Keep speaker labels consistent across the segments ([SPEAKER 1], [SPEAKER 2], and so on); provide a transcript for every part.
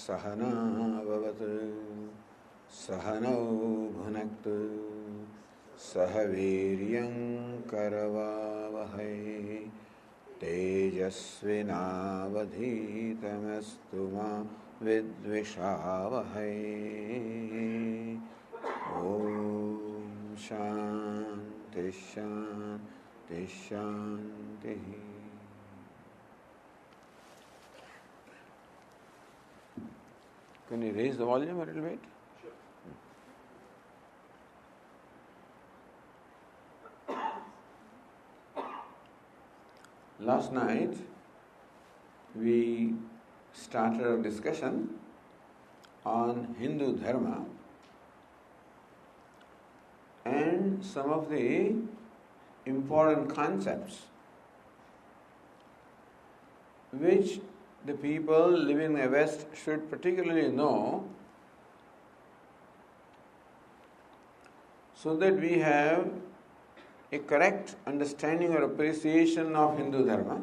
[SPEAKER 1] सहना भवतु सहनौ भुनक्तु सह वीर्यं करवावहै तेजस्विनावधीतमस्तु मा विद्विषावहै। ओम शांति शांति शांति। Can you raise the volume a little bit? Last night we started a discussion on Hindu Dharma and some of the important concepts which the people living in the West should particularly know, so that we have a correct understanding or appreciation of Hindu Dharma.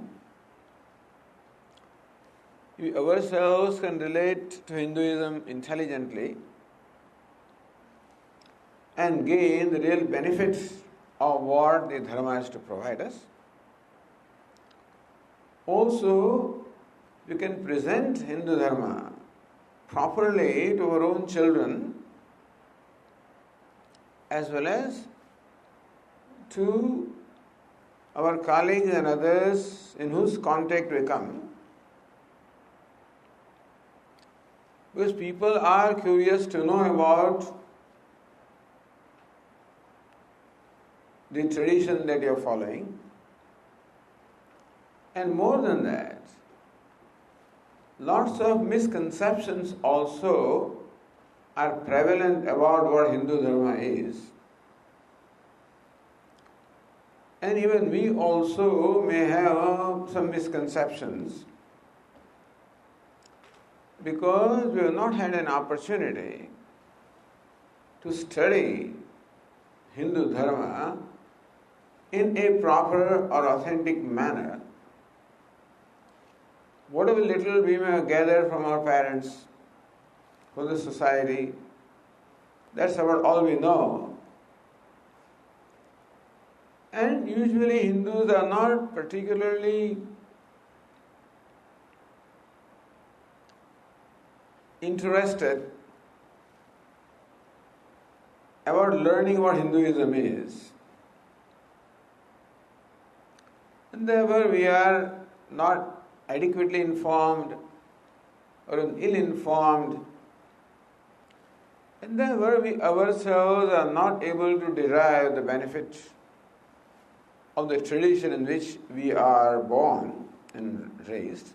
[SPEAKER 1] We ourselves can relate to Hinduism intelligently and gain the real benefits of what the Dharma has to provide us. Also, we can present Hindu Dharma properly to our own children as well as to our colleagues and others in whose contact we come. Because people are curious to know about the tradition that you are following. And more than that, lots of misconceptions also are prevalent about what Hindu Dharma is. And even we also may have some misconceptions because we have not had an opportunity to study Hindu Dharma in a proper or authentic manner. Whatever little we may have gathered from our parents, from the society, that's about all we know. And usually Hindus are not particularly interested about learning what Hinduism is. And therefore we are not adequately informed or ill-informed, and therefore we ourselves are not able to derive the benefit of the tradition in which we are born and raised.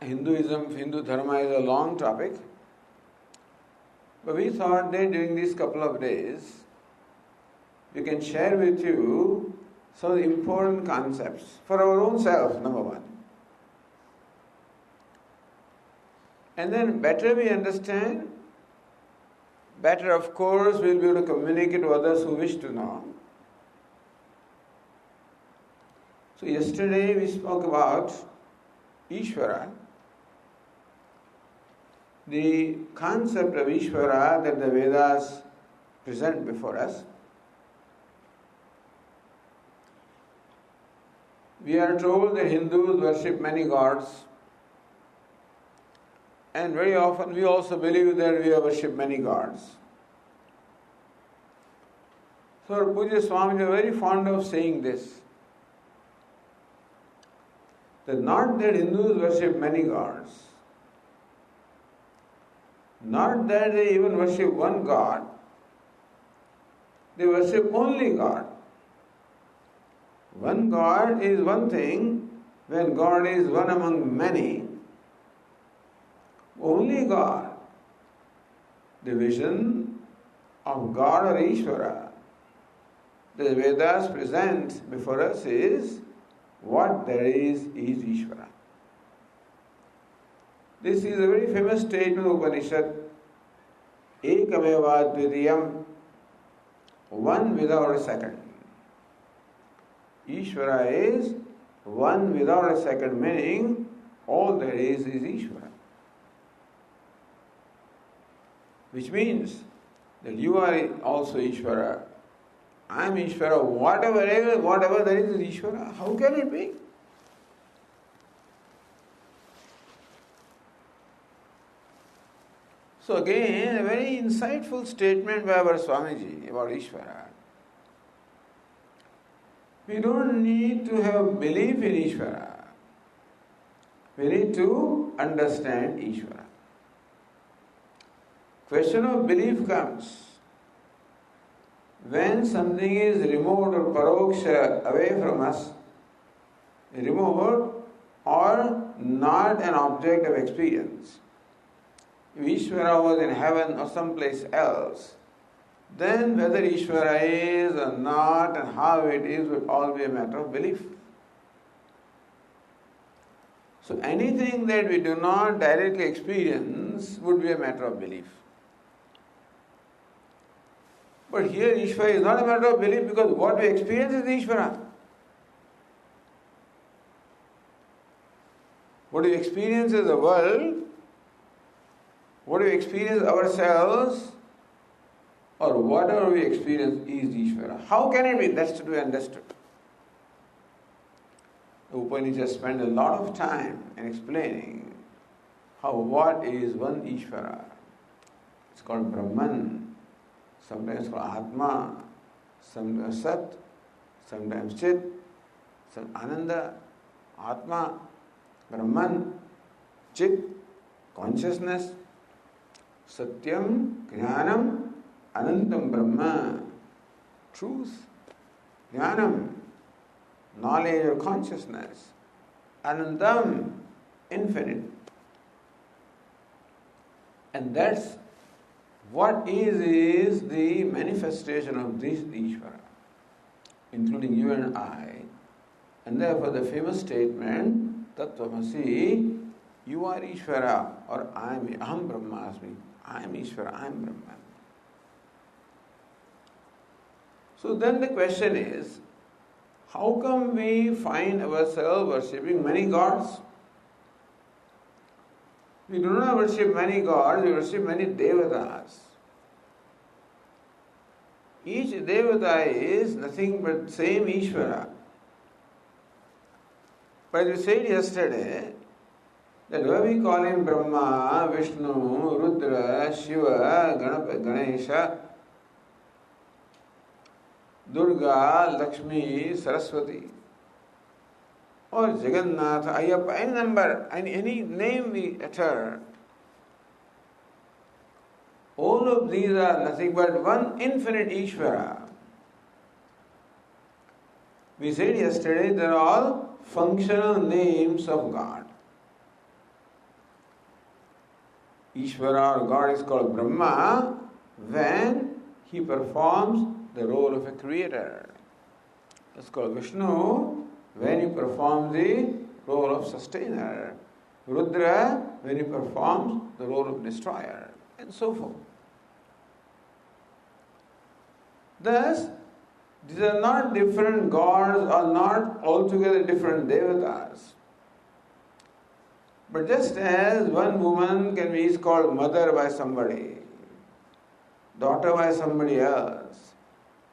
[SPEAKER 1] Hindu Dharma is a long topic, but we thought that during these couple of days we can share with you some of the important concepts for our own self, number one. And then better we understand, better of course we'll be able to communicate to others who wish to know. So yesterday we spoke about Ishvara, the concept of Ishvara that the Vedas present before us. We are told that Hindus worship many gods, and very often we also believe that we worship many gods. So our Puja Swami is very fond of saying this, that not that Hindus worship many gods, not that they even worship one God, they worship only God. One God is one thing when God is one among many. Only God. The vision of God or Ishvara the Vedas present before us is what there is Ishvara. This is a very famous statement of Upanishad, Ekameva Dvitiyam, one without a second. Ishvara is one without a second, meaning all there is Ishvara. Which means that you are also Ishvara, I am Ishvara, whatever there is Ishvara. How can it be? So again, a very insightful statement by our Swamiji about Ishvara. We don't need to have belief in Ishvara. We need to understand Ishvara. Question of belief comes when something is remote or paroksha away from us, remote or not an object of experience. If Ishvara was in heaven or someplace else, then whether Ishvara is or not and how it is would all be a matter of belief. So anything that we do not directly experience would be a matter of belief. But here Ishvara is not a matter of belief because what we experience is Ishvara. What we experience is the world, what we experience ourselves, or whatever we experience is Ishvara. How can it be? That's to be understood. The Upanishads spend a lot of time in explaining what is one Ishvara. It's called Brahman, sometimes called Atma, sometimes Sat, sometimes Chit, some Ananda, Atma, Brahman, Chit, consciousness, Satyam, Jnanam, Anantam Brahma, truth, Jnanam, knowledge or consciousness, Anantam, infinite. And that's what is the manifestation of this Ishvara, including you and I. And therefore the famous statement, Tattvamasi, you are Ishvara, or Aham Brahmasmi, I am Ishvara, I am Brahman. So then the question is, how come we find ourselves worshipping many gods? We do not worship many gods, we worship many devatas. Each devata is nothing but same Ishvara. But as we said yesterday, that when we call him Brahma, Vishnu, Rudra, Shiva, Ganesha, Durga, Lakshmi, Saraswati, or Jagannath, Ayyappa, any number, any name we utter, all of these are nothing but one infinite Ishvara. We said yesterday they are all functional names of God. Ishvara or God is called Brahma when he performs the role of a creator. It's called Vishnu when he performs the role of sustainer. Rudra when he performs the role of destroyer, and so forth. Thus, these are not different gods or not altogether different devatas. But just as one woman can be called mother by somebody, daughter by somebody else,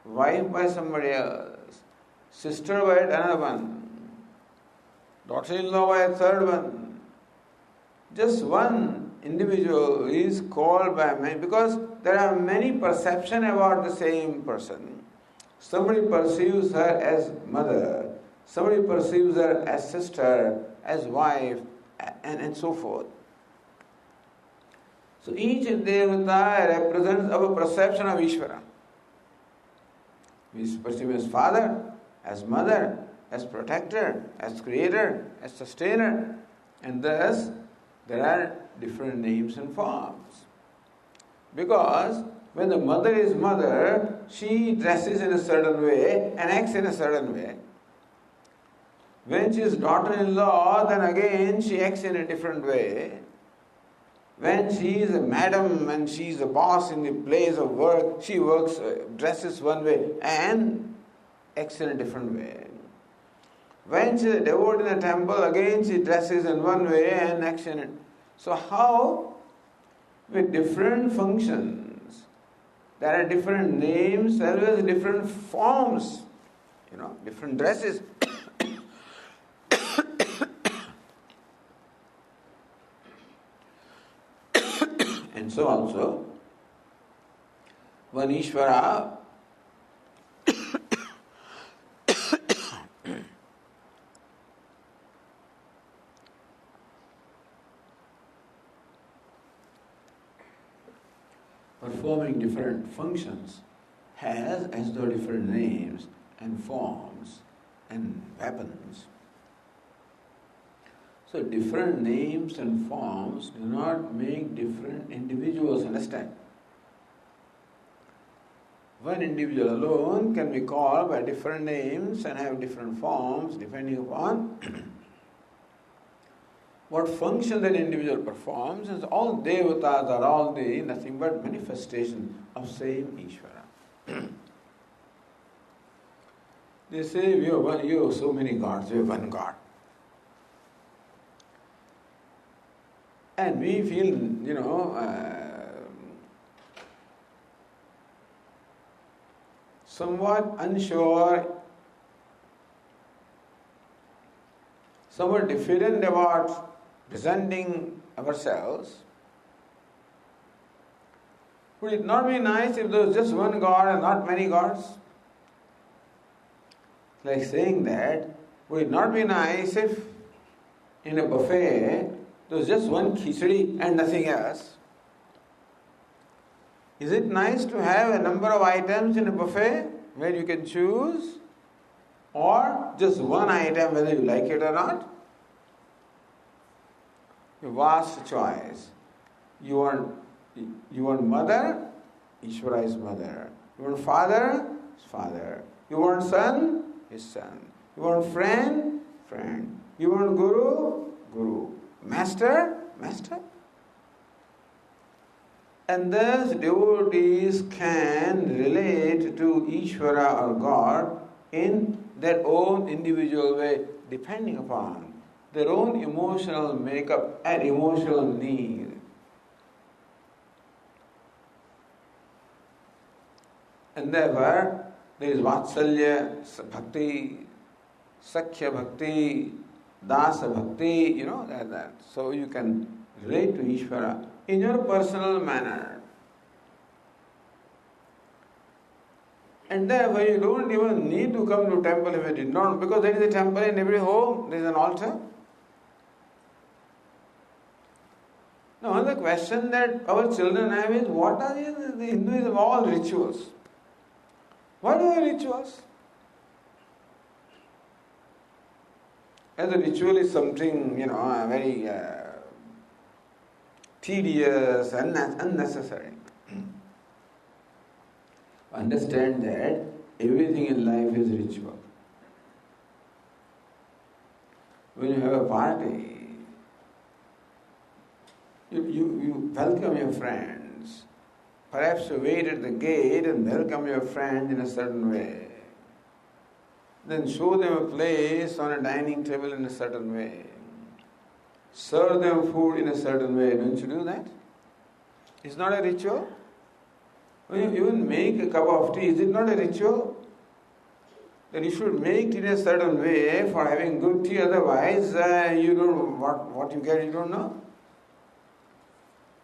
[SPEAKER 1] wife by somebody else, sister by another one, daughter-in-law by a third one, just one individual is called by many because there are many perceptions about the same person. Somebody perceives her as mother, somebody perceives her as sister, as wife, and so forth. So each devata represents our perception of Ishvara. We perceive as father, as mother, as protector, as creator, as sustainer, and thus there are different names and forms. Because when the mother is mother, she dresses in a certain way and acts in a certain way. When she is daughter-in-law, then again she acts in a different way. When she is a madam and she is a boss in the place of work, she dresses one way and acts in a different way. When she is devout in a temple, again she dresses in one way and action in. So how, with different functions, there are different names, as well as different forms, different dresses. And so also, one Ishvara performing different functions has as though different names and forms and weapons. So different names and forms do not make different individuals, understand? One individual alone can be called by different names and have different forms depending upon what function that individual performs. And all devatas are all nothing but manifestation of same Ishvara. They say you have so many gods, we have one God. And we feel, somewhat unsure, somewhat diffident about presenting ourselves. Would it not be nice if there was just one God and not many gods? Like saying that, would it not be nice if in a buffet there was just one khichdi and nothing else? Is it nice to have a number of items in a buffet where you can choose, or just one item whether you like it or not? A vast choice. You want mother, Ishvara is mother. You want father, is father. You want son, his son. You want friend, friend. You want guru, guru. Master, master. And thus devotees can relate to Ishvara or God in their own individual way, depending upon their own emotional makeup and emotional need. And therefore, there is Vatsalya Bhakti, Sakhya Bhakti, Dasa Bhakti, that. So you can relate to Ishvara in your personal manner. And therefore you don't even need to come to temple if you did not, because there is a temple in every home, there is an altar. Now the question that our children have is, what are the Hinduism, all rituals? What are the rituals? As a ritual is something, very tedious and unnecessary. Understand that everything in life is ritual. When you have a party, you welcome your friends. Perhaps you wait at the gate and welcome your friend in a certain way. Then show them a place on a dining table in a certain way. Serve them food in a certain way. Don't you do that? It's not a ritual? When you even make a cup of tea, is it not a ritual? Then you should make it in a certain way for having good tea, otherwise you don't what you get, you don't know.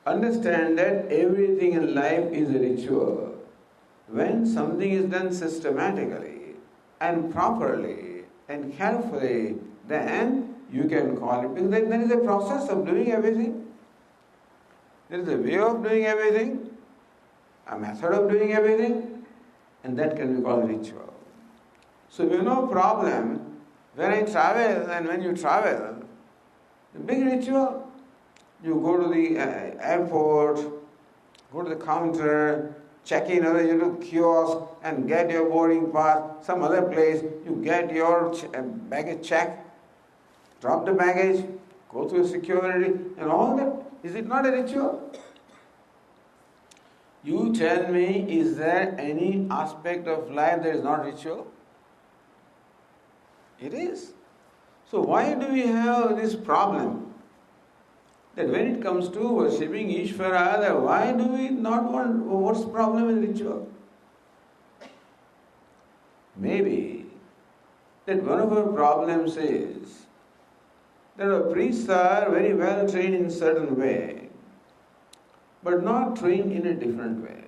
[SPEAKER 1] Understand that everything in life is a ritual. When something is done systematically and properly and carefully, then you can call it, because there is a process of doing everything. There is a way of doing everything, a method of doing everything, and that can be called ritual. So we have no problem when I travel, and when you travel, the big ritual. You go to the airport, go to the counter, check in, or you do kiosk and get your boarding pass. Some other place, you get your baggage check, drop the baggage, go through security, and all that. Is it not a ritual? You tell me, is there any aspect of life that is not ritual? It is. So why do we have this problem? That when it comes to worshipping Ishvara, why do we not want, what's the problem with ritual? Maybe that one of our problems is that our priests are very well trained in a certain way, but not trained in a different way.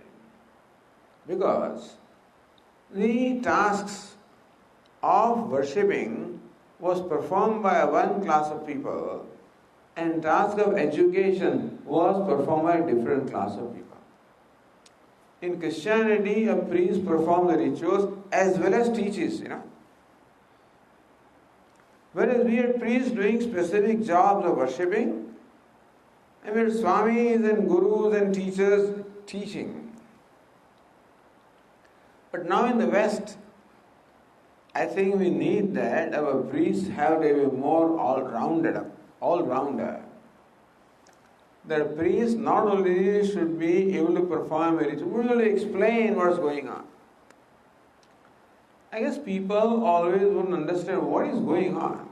[SPEAKER 1] Because the tasks of worshipping was performed by one class of people, and task of education was performed by a different class of people. In Christianity, a priest performs the rituals as well as teaches, Whereas we had priests doing specific jobs of worshipping, and we had Swamis and Gurus and teachers teaching. But now in the West, I think we need that our priests have to be more all-rounder. The priest not only should be able to perform a ritual, but will explain what's going on. I guess people always wouldn't understand what is going on.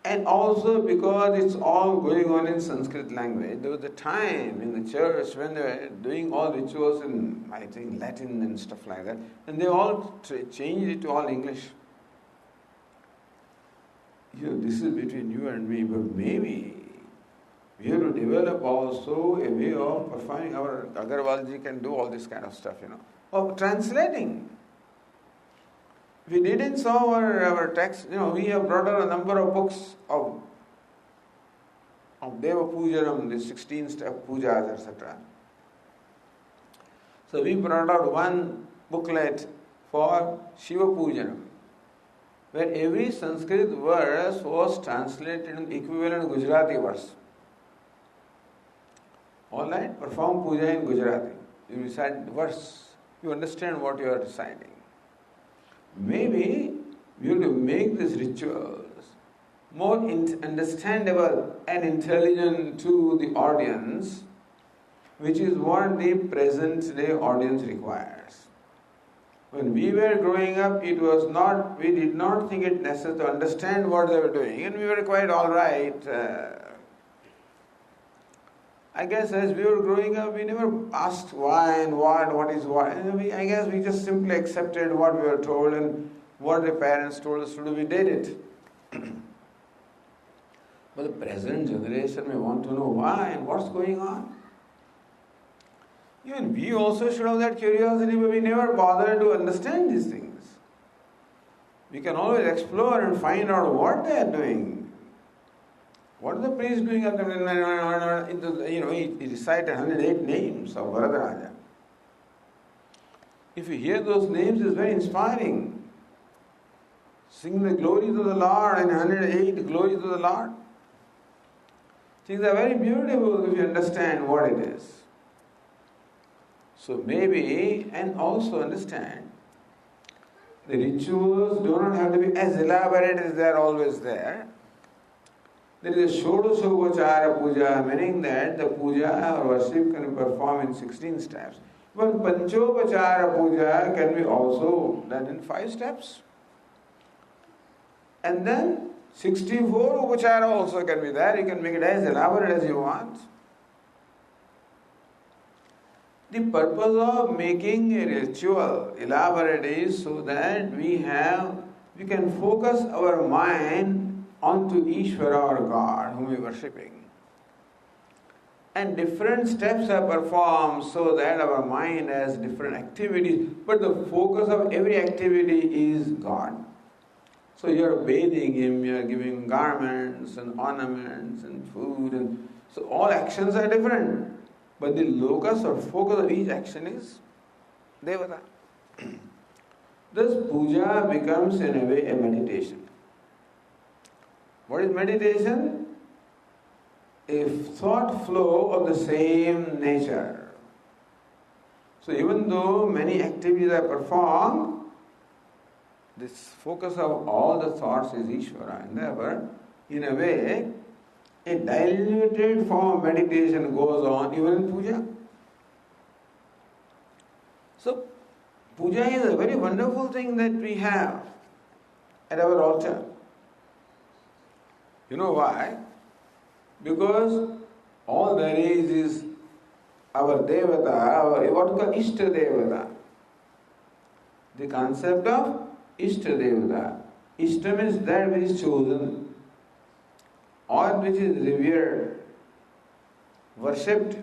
[SPEAKER 1] And also because it's all going on in Sanskrit language, there was a time in the church when they were doing all rituals in, I think, Latin and stuff like that, and they all changed it to all English. This is between you and me, but maybe we have to develop also a way of performing. Our Agarwalji can do all this kind of stuff, of translating. We did in some of our texts, we have brought out a number of books of Deva Pujanam, the 16-step pujas, etc. So we brought out one booklet for Shiva Pujanam, where every Sanskrit verse was translated in equivalent Gujarati verse. All right, perform puja in Gujarati. You recite the verse, you understand what you are reciting. Maybe we have to make these rituals more understandable and intelligent to the audience, which is what the present day audience requires. When we were growing up, we did not think it necessary to understand what they were doing, and we were quite alright. I guess as we were growing up, we never asked why and what is what. I guess we just simply accepted what we were told, and what the parents told us to do, we did it. But the present generation may want to know why and what's going on. Even we also should have that curiosity, but we never bother to understand these things. We can always explore and find out what they are doing. What is the priest doing? He recited 108 names of Varadaraja. If you hear those names, it's very inspiring. Sing the glories of the Lord and 108 glories of the Lord. Things are very beautiful if you understand what it is. So maybe, and also understand, the rituals do not have to be as elaborate as they are always there. There is a Shodasopachara puja, meaning that the puja or worship can be performed in 16 steps. But Panchopachara puja can be also done in 5 steps. And then 64 upachara also can be there. You can make it as elaborate as you want. The purpose of making a ritual elaborate is so that we can focus our mind onto Ishvara or God whom we are worshipping. And different steps are performed so that our mind has different activities, but the focus of every activity is God. So you are bathing Him, you are giving garments and ornaments and food, and so all actions are different. But the locus or focus of each action is Devata. Thus puja becomes in a way a meditation. What is meditation? A thought flow of the same nature. So even though many activities are performed, this focus of all the thoughts is Ishvara. And therefore, in a way, a diluted form of meditation goes on even in puja. So, puja is a very wonderful thing that we have. at our altar. You know why? Because all there is our Devata, our what we call Ishta Devata. The concept of Ishta Devata. Ishta means that which is chosen, or which is revered, worshipped.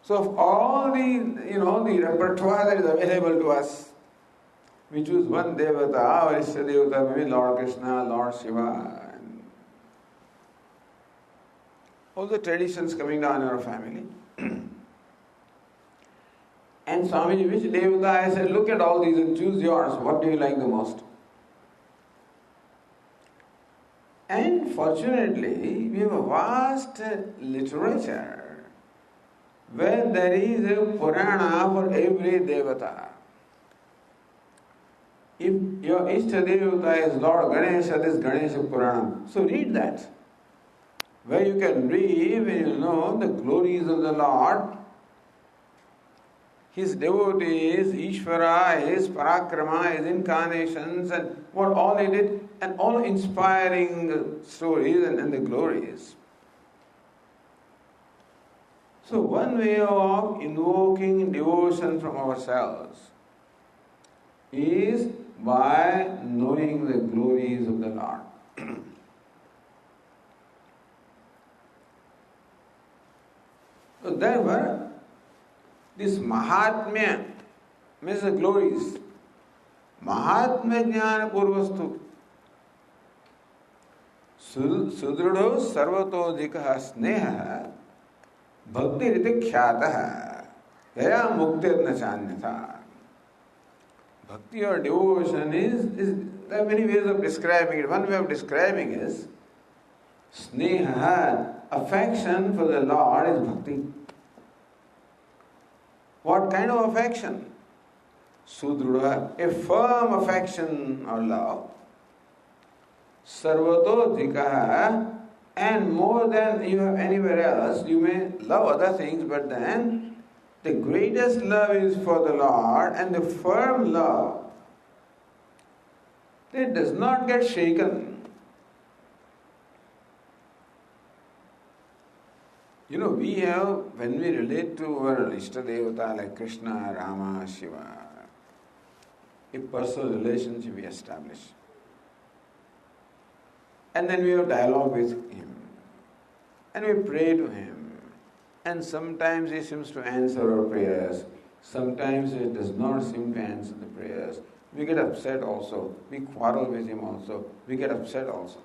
[SPEAKER 1] So of all the repertoire that is available to us, we choose one Devata, our Ishta Devata, maybe Lord Krishna, Lord Shiva, and all the traditions coming down in our family. And Swamiji, which Devata? I said, look at all these and choose yours. What do you like the most? And fortunately, we have a vast literature where there is a Purana for every Devata. If your Ishta Devata is Lord Ganesha, this Ganesha Purana. So read that, where you can read when you know the glories of the Lord, His devotees, Ishvara, His Parakrama, His incarnations, and what all He did, and all inspiring stories and the glories. So one way of invoking devotion from ourselves is by knowing the glories of the Lord. So therefore, this Mahatmya means the glories. Mahatmya Jnana Purvastu. Sudrudo Sarvatodhikaha Sneha Bhakti Riti Khyataha Yaya Muktir Nachanyatha. Bhakti or devotion there are many ways of describing it. One way of describing is Sneha, affection for the Lord is bhakti. What kind of affection? Sudruda, a firm affection or love. Sarvatodhikaha, and more than you have anywhere else. You may love other things, but then the greatest love is for the Lord, and the firm love that does not get shaken. We have, when we relate to our Ishta Devata like Krishna, Rama, Shiva, a personal relationship we establish. And then we have dialogue with Him. And we pray to Him. And sometimes He seems to answer our prayers. Sometimes He does not seem to answer the prayers. We get upset also. We quarrel with Him also. We get upset also.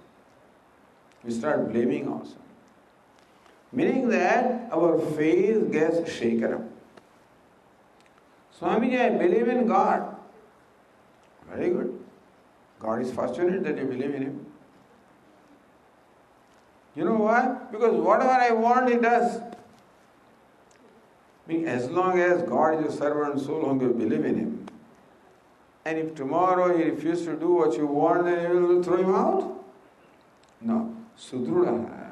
[SPEAKER 1] We start blaming also. Meaning that our faith gets shaken up. Swamiji, I believe in God. Very good. God is fortunate that you believe in Him. You know why? Because whatever I want, He does. As long as God is your servant, so long you believe in Him. And if tomorrow He refuses to do what you want, then you will throw Him out? No. Sudruda.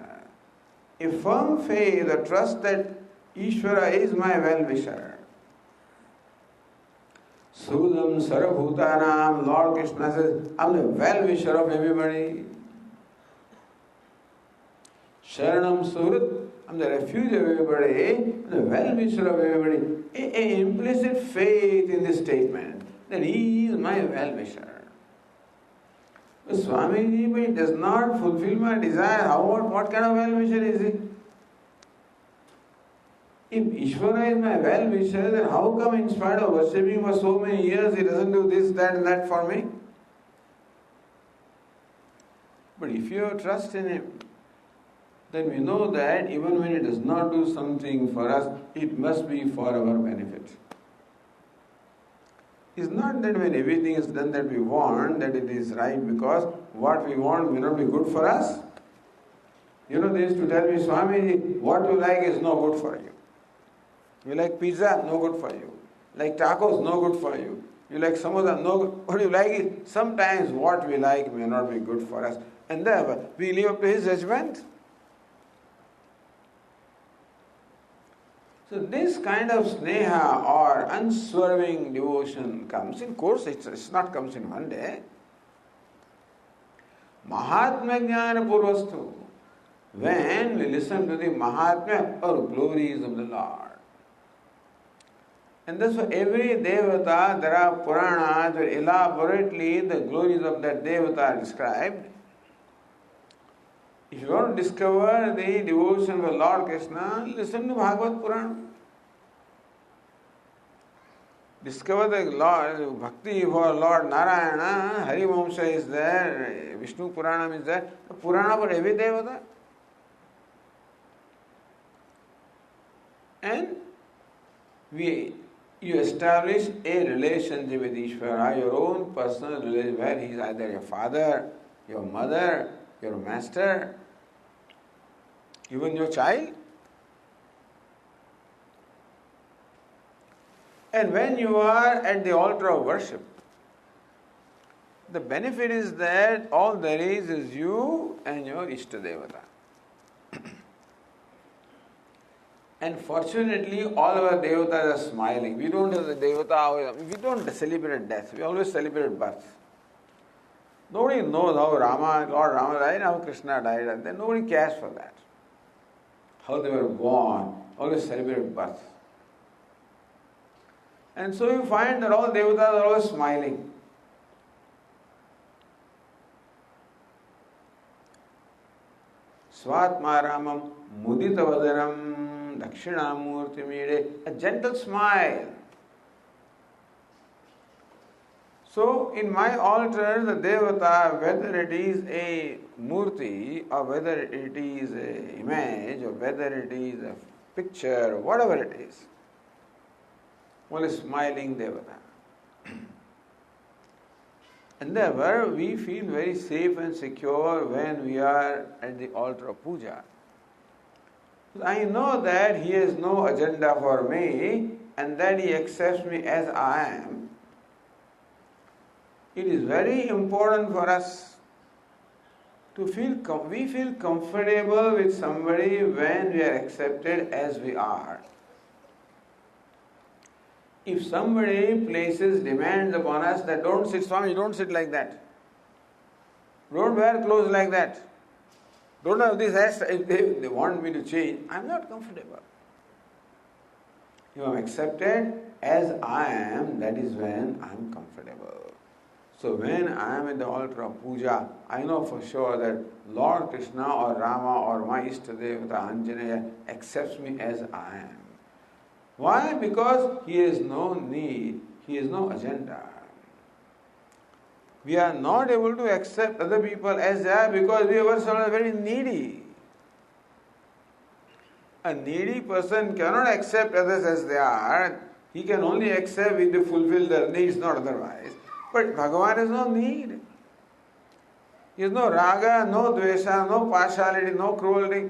[SPEAKER 1] A firm faith, a trust that Ishvara is my well-wisher. Sudam Sarabhutanam, Lord Krishna says, I'm the well-wisher of everybody. Sharanam Suhrit, I'm the refuge of everybody. I'm the well-wisher of everybody. A implicit faith in this statement that He is my well-wisher. But Swamiji, but He does not fulfill my desire. What kind of well-wisher is He? If Ishvara is my well-wisher, then how come in spite of worshipping for so many years, He doesn't do this, that and that for me? But if you have trust in Him, then we know that even when He does not do something for us, it must be for our benefit. It's not that when everything is done that we want, that it is right, because what we want may not be good for us. They used to tell me, Swamiji, what you like is no good for you. You like pizza, no good for you. Like tacos, no good for you. You like samosa, no good. What you like is, sometimes what we like may not be good for us. And therefore, we live up to His judgment. So this kind of sneha or unswerving devotion comes, in course it's not comes in one day. Mahatmya Jnana Purvastu. When we listen to the Mahatmya or glories of the Lord. And thus for every Devata, there are Puranas where elaborately the glories of that Devata are described. If you want to discover the devotion of Lord Krishna, listen to Bhagavad Purana. Discover the Lord, Bhakti for Lord Narayana, Hari Vamsa is there, Vishnu Puranam is there, the Purana for every Devata. And you establish a relationship with Ishvara, your own personal relationship, where he is either your father, your mother, your master, even your child. And when you are at the altar of worship, the benefit is that all there is you and your Ishtadevata. And fortunately, all our devatas are smiling. We don't have the devata, we don't celebrate death, we always celebrate birth. Nobody knows how Lord Rama died, how Krishna died, and then nobody cares for that. How they were born, always celebrate birth. And so you find that all devatas are always smiling. Svatmaramam muditavadanam dakshinamurti mide, a gentle smile. So in my altar, the devata, whether it is a murti or whether it is an image or whether it is a picture, whatever it is, one is smiling devata. And therefore we feel very safe and secure when we are at the altar of puja. I know that he has no agenda for me and that he accepts me as I am. It is very important for us to we feel comfortable with somebody when we are accepted as we are. If somebody places demands upon us that don't sit, Swami, don't sit like that. Don't wear clothes like that. Don't have this hairstyle. If they want me to change, I'm not comfortable. If I'm accepted as I am, that is when I'm comfortable. So when I am at the altar of puja, I know for sure that Lord Krishna or Rama or my Ishtadevata Anjaneya accepts me as I am. Why? Because he has no need, he has no agenda. We are not able to accept other people as they are because we ourselves are very needy. A needy person cannot accept others as they are. He can only accept if they fulfill their needs, not otherwise. But Bhagavan has no need. He has no raga, no dvesha, no partiality, no cruelty.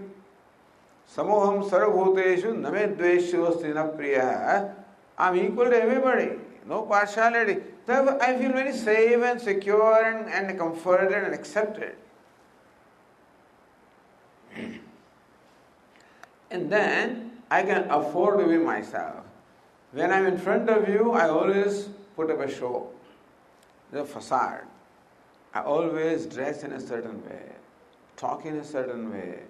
[SPEAKER 1] Samoham sarvabhuteshu name dveshosti na priya. I'm equal to everybody. No partiality. Therefore, I feel very safe and secure and comforted and accepted. And then I can afford to be myself. When I'm in front of you, I always put up a show, the facade. I always dress in a certain way, talk in a certain way,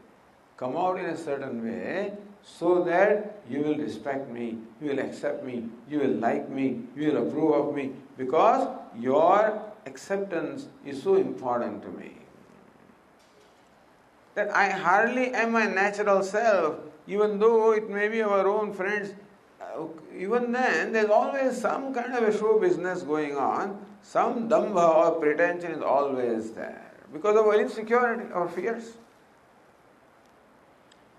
[SPEAKER 1] come out in a certain way, so that you will respect me, you will accept me, you will like me, you will approve of me, because your acceptance is so important to me. That I hardly am my natural self, even though it may be our own friends. Even then, there's always some kind of a show business going on, some dambha or pretension is always there, because of our insecurity or fears.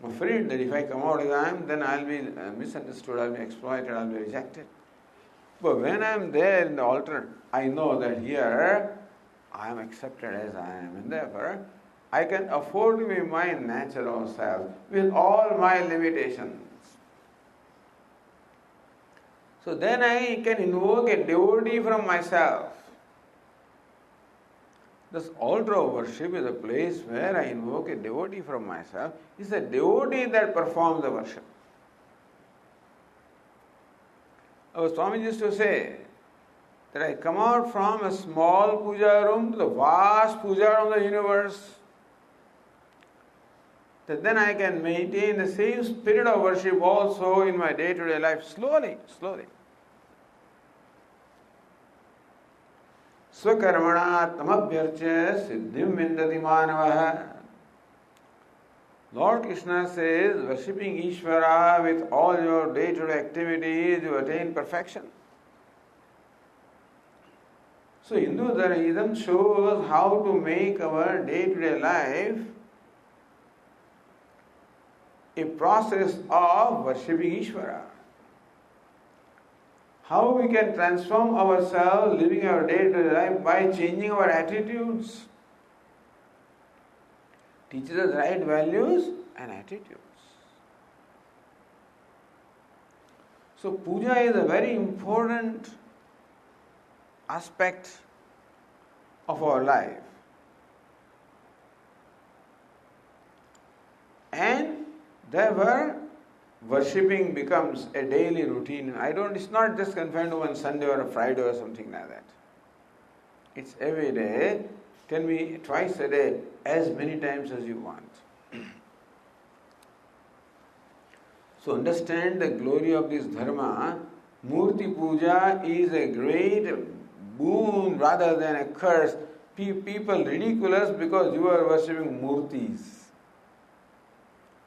[SPEAKER 1] I'm afraid that if I come out as I am, then I'll be misunderstood, I'll be exploited, I'll be rejected. But when I'm there in the altar, I know that here I am accepted as I am, and therefore I can afford to be my natural self with all my limitations. So then I can invoke a devotee from myself. This altar of worship is a place where I invoke a devotee from myself. It's a devotee that performs the worship. Our Swami used to say that I come out from a small puja room to the vast puja room of the universe, that then I can maintain the same spirit of worship also in my day-to-day life, slowly. Swakarmana tamabhyarcha siddhim vindati manavaha. Lord Krishna says, worshipping Ishvara with all your day-to-day activities, you attain perfection. So Hinduism shows how to make our day-to-day life a process of worshipping Ishvara. How we can transform ourselves living our day-to-day life by changing our attitudes. Teaches us right values and attitudes. So puja is a very important aspect of our life. And therefore, worshipping becomes a daily routine. It's not just confined to one Sunday or a Friday or something like that. It's every day, can be twice a day, as many times as you want. So understand the glory of this Dharma. Murti Puja is a great boon rather than a curse. People ridicule us because you are worshipping murtis.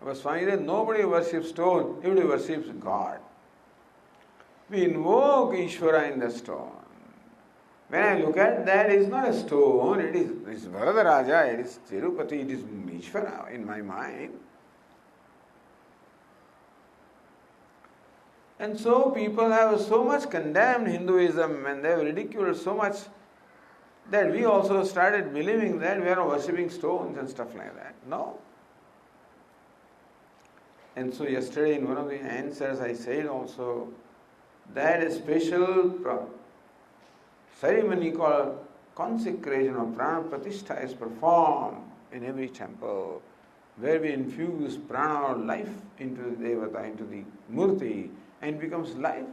[SPEAKER 1] But Swami said, nobody worships stone, everybody worships God. We invoke Ishvara in the stone. When I look at that, it's not a stone, it's Varadaraja, it is Tirupati, it is Ishvara in my mind. And so people have so much condemned Hinduism and they have ridiculed so much that we also started believing that we are worshipping stones and stuff like that. No. And so yesterday in one of the answers I said also that a special ceremony called consecration of prana pratishtha is performed in every temple where we infuse prana or life into the devata, into the murti, and becomes life.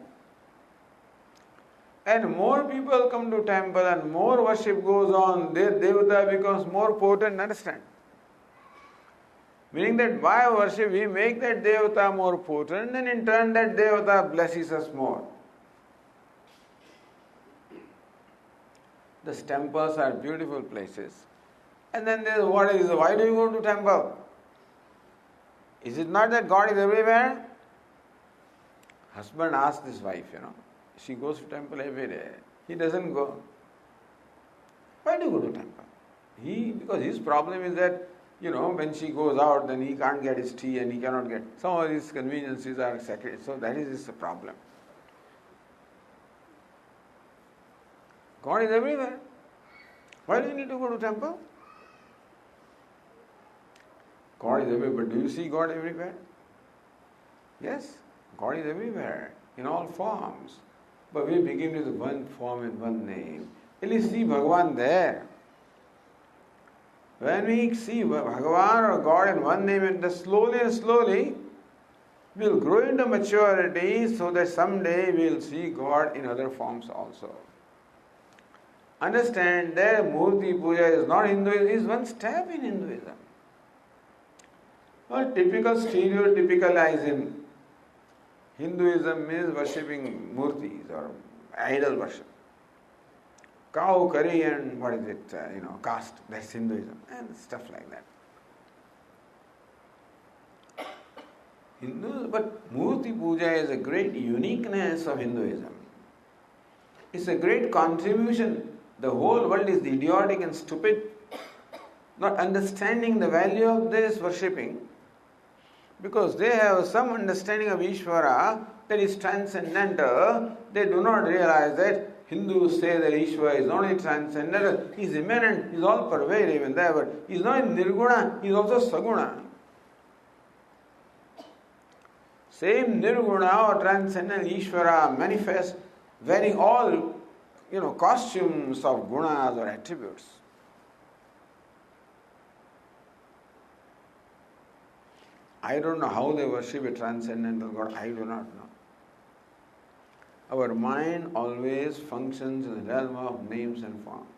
[SPEAKER 1] And more people come to temple and more worship goes on, their devata becomes more potent, understand? Meaning that by worship we make that devata more potent and in turn that devata blesses us more. The temples are beautiful places. And then there is what is, why do you go to temple? Is it not that God is everywhere? Husband asks his wife, she goes to temple every day. He doesn't go. Why do you go to temple? Because his problem is that, when she goes out, then he can't get his tea and he cannot get, some of his conveniences are sacred. So that is his problem. God is everywhere. Why do you need to go to temple? God is everywhere. But do you see God everywhere? Yes, God is everywhere, in all forms. But we begin with one form and one name. Will you see Bhagavan there? When we see Bhagavan or God in one name, and slowly, we'll grow into maturity so that someday we'll see God in other forms also. Understand that Murti Puja is not Hinduism, is one step in Hinduism. Well, typical stereotypicalizing Hinduism is worshipping murtis or idol worship. Cow curry and what is it, caste, that's Hinduism and stuff like that. But Murti Puja is a great uniqueness of Hinduism. It's a great contribution. The whole world is idiotic and stupid, not understanding the value of this worshipping, because they have some understanding of Ishvara that is transcendental. They do not realize that Hindus say that Ishvara is not only transcendental, he is immanent, he is all pervasive and there, but he is not in Nirguna, he is also Saguna. Same Nirguna or transcendental Ishvara manifests wearing all costumes of gunas or attributes. I don't know how they worship a transcendental God, I do not know. our mind always functions in the realm of names and forms.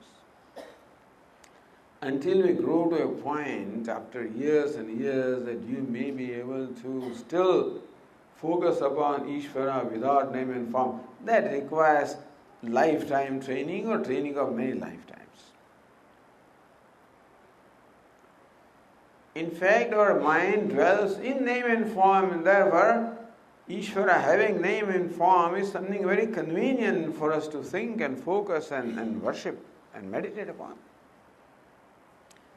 [SPEAKER 1] Until we grow to a point after years and years that you may be able to still focus upon Ishvara without name and form, that requires lifetime training or training of many lifetimes. In fact, our mind dwells in name and form, and therefore Ishvara having name and form is something very convenient for us to think and focus and worship and meditate upon.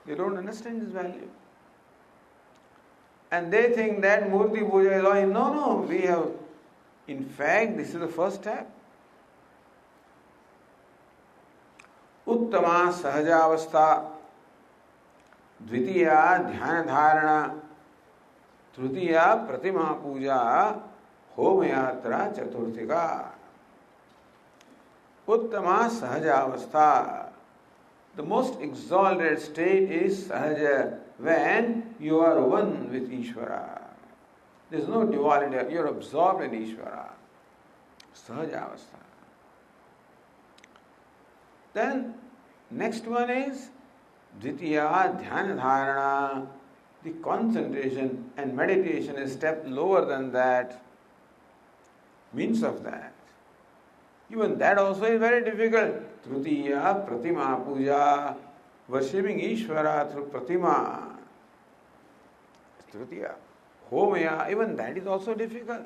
[SPEAKER 1] They don't understand this value. And they think that Murti Puja is all. No, we have. In fact, this is the first step. Uttama Sahajavastha, Dvitiya Dhyana Dharana, Tritiya Pratima Puja, Homayatra Chaturthika. Uttama Sahajavastha. The most exalted state is Sahaja, when you are one with Ishvara. There is no duality, you are absorbed in Ishvara. Sahajavastha. Then, next one is Dvitiya Dhyana Dharana. The concentration and meditation is a step lower than that. Means of that. Even that also is very difficult. Tritiya Pratima Puja, worshipping Ishvara through Pratima. Tritiya. Homaya, even that is also difficult.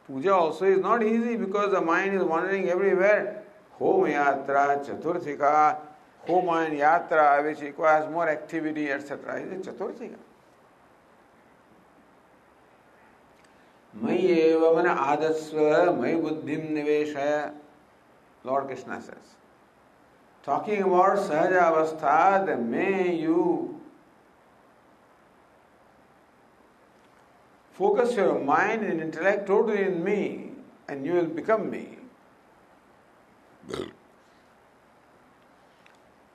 [SPEAKER 1] Puja also is not easy because the mind is wandering everywhere. Homayatra Chaturthika, Homa and Yatra, which requires more activity, etc., is a Chaturthika. Mai eva mana adasva, mai buddhim niveshaya, Lord Krishna says. Talking about Sahaja Avastha, that may you focus your mind and intellect totally in me, and you will become me.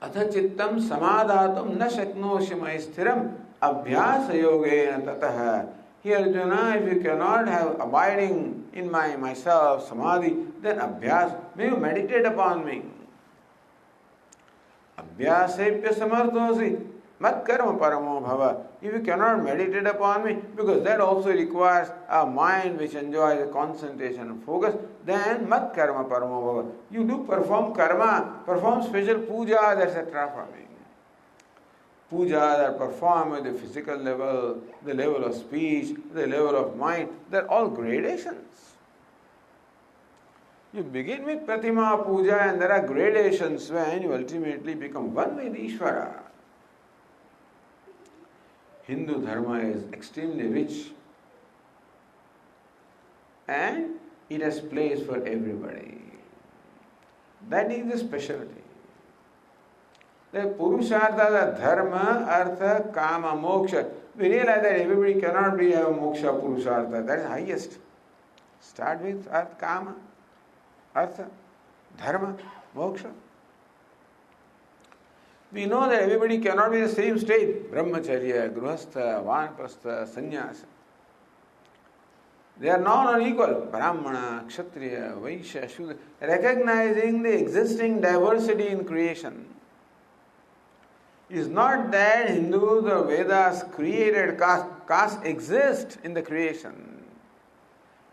[SPEAKER 1] Atha chittam samadhatum na shaknoshi maisthiram abhyasa yogena tataha. Here, Arjuna, if you cannot have abiding in myself, samadhi, then abhyas, may you meditate upon me. Abhyasepya samarthosi, mat karma paramo bhava. If you cannot meditate upon me, because that also requires a mind which enjoys concentration and focus, then mat karma paramo bhava. You do perform karma, perform special pujas, etc. for me. Pujas are performed at the physical level, the level of speech, the level of mind. They're all gradations. You begin with Pratima Puja and there are gradations when you ultimately become one with Ishvara. Hindu Dharma is extremely rich and it has place for everybody. That is the specialty. The Purushartha, the Dharma, Artha, Kama, Moksha. We realize that everybody cannot be a Moksha Purushartha. That is highest. Start with Artha, Kama, Artha, Dharma, Moksha. We know that everybody cannot be in the same state. Brahmacharya, Grihastha, Vanprastha, Sannyasa. They are not all equal. Brahmana, Kshatriya, Vaishya, Shudra. Recognizing the existing diversity in creation. It is not that Hindus or Vedas created caste. Caste exists in the creation.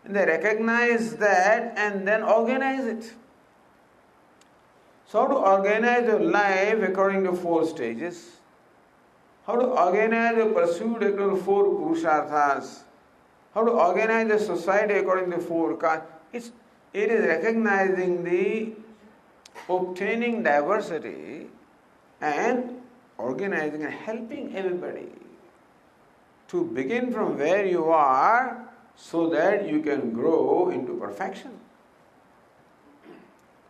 [SPEAKER 1] And they recognize that and then organize it. So how to organize your life according to 4 stages? How to organize your pursuit according to 4 Purusharthas? How to organize the society according to 4 castes? It is recognizing the obtaining diversity and organizing and helping everybody to begin from where you are so that you can grow into perfection.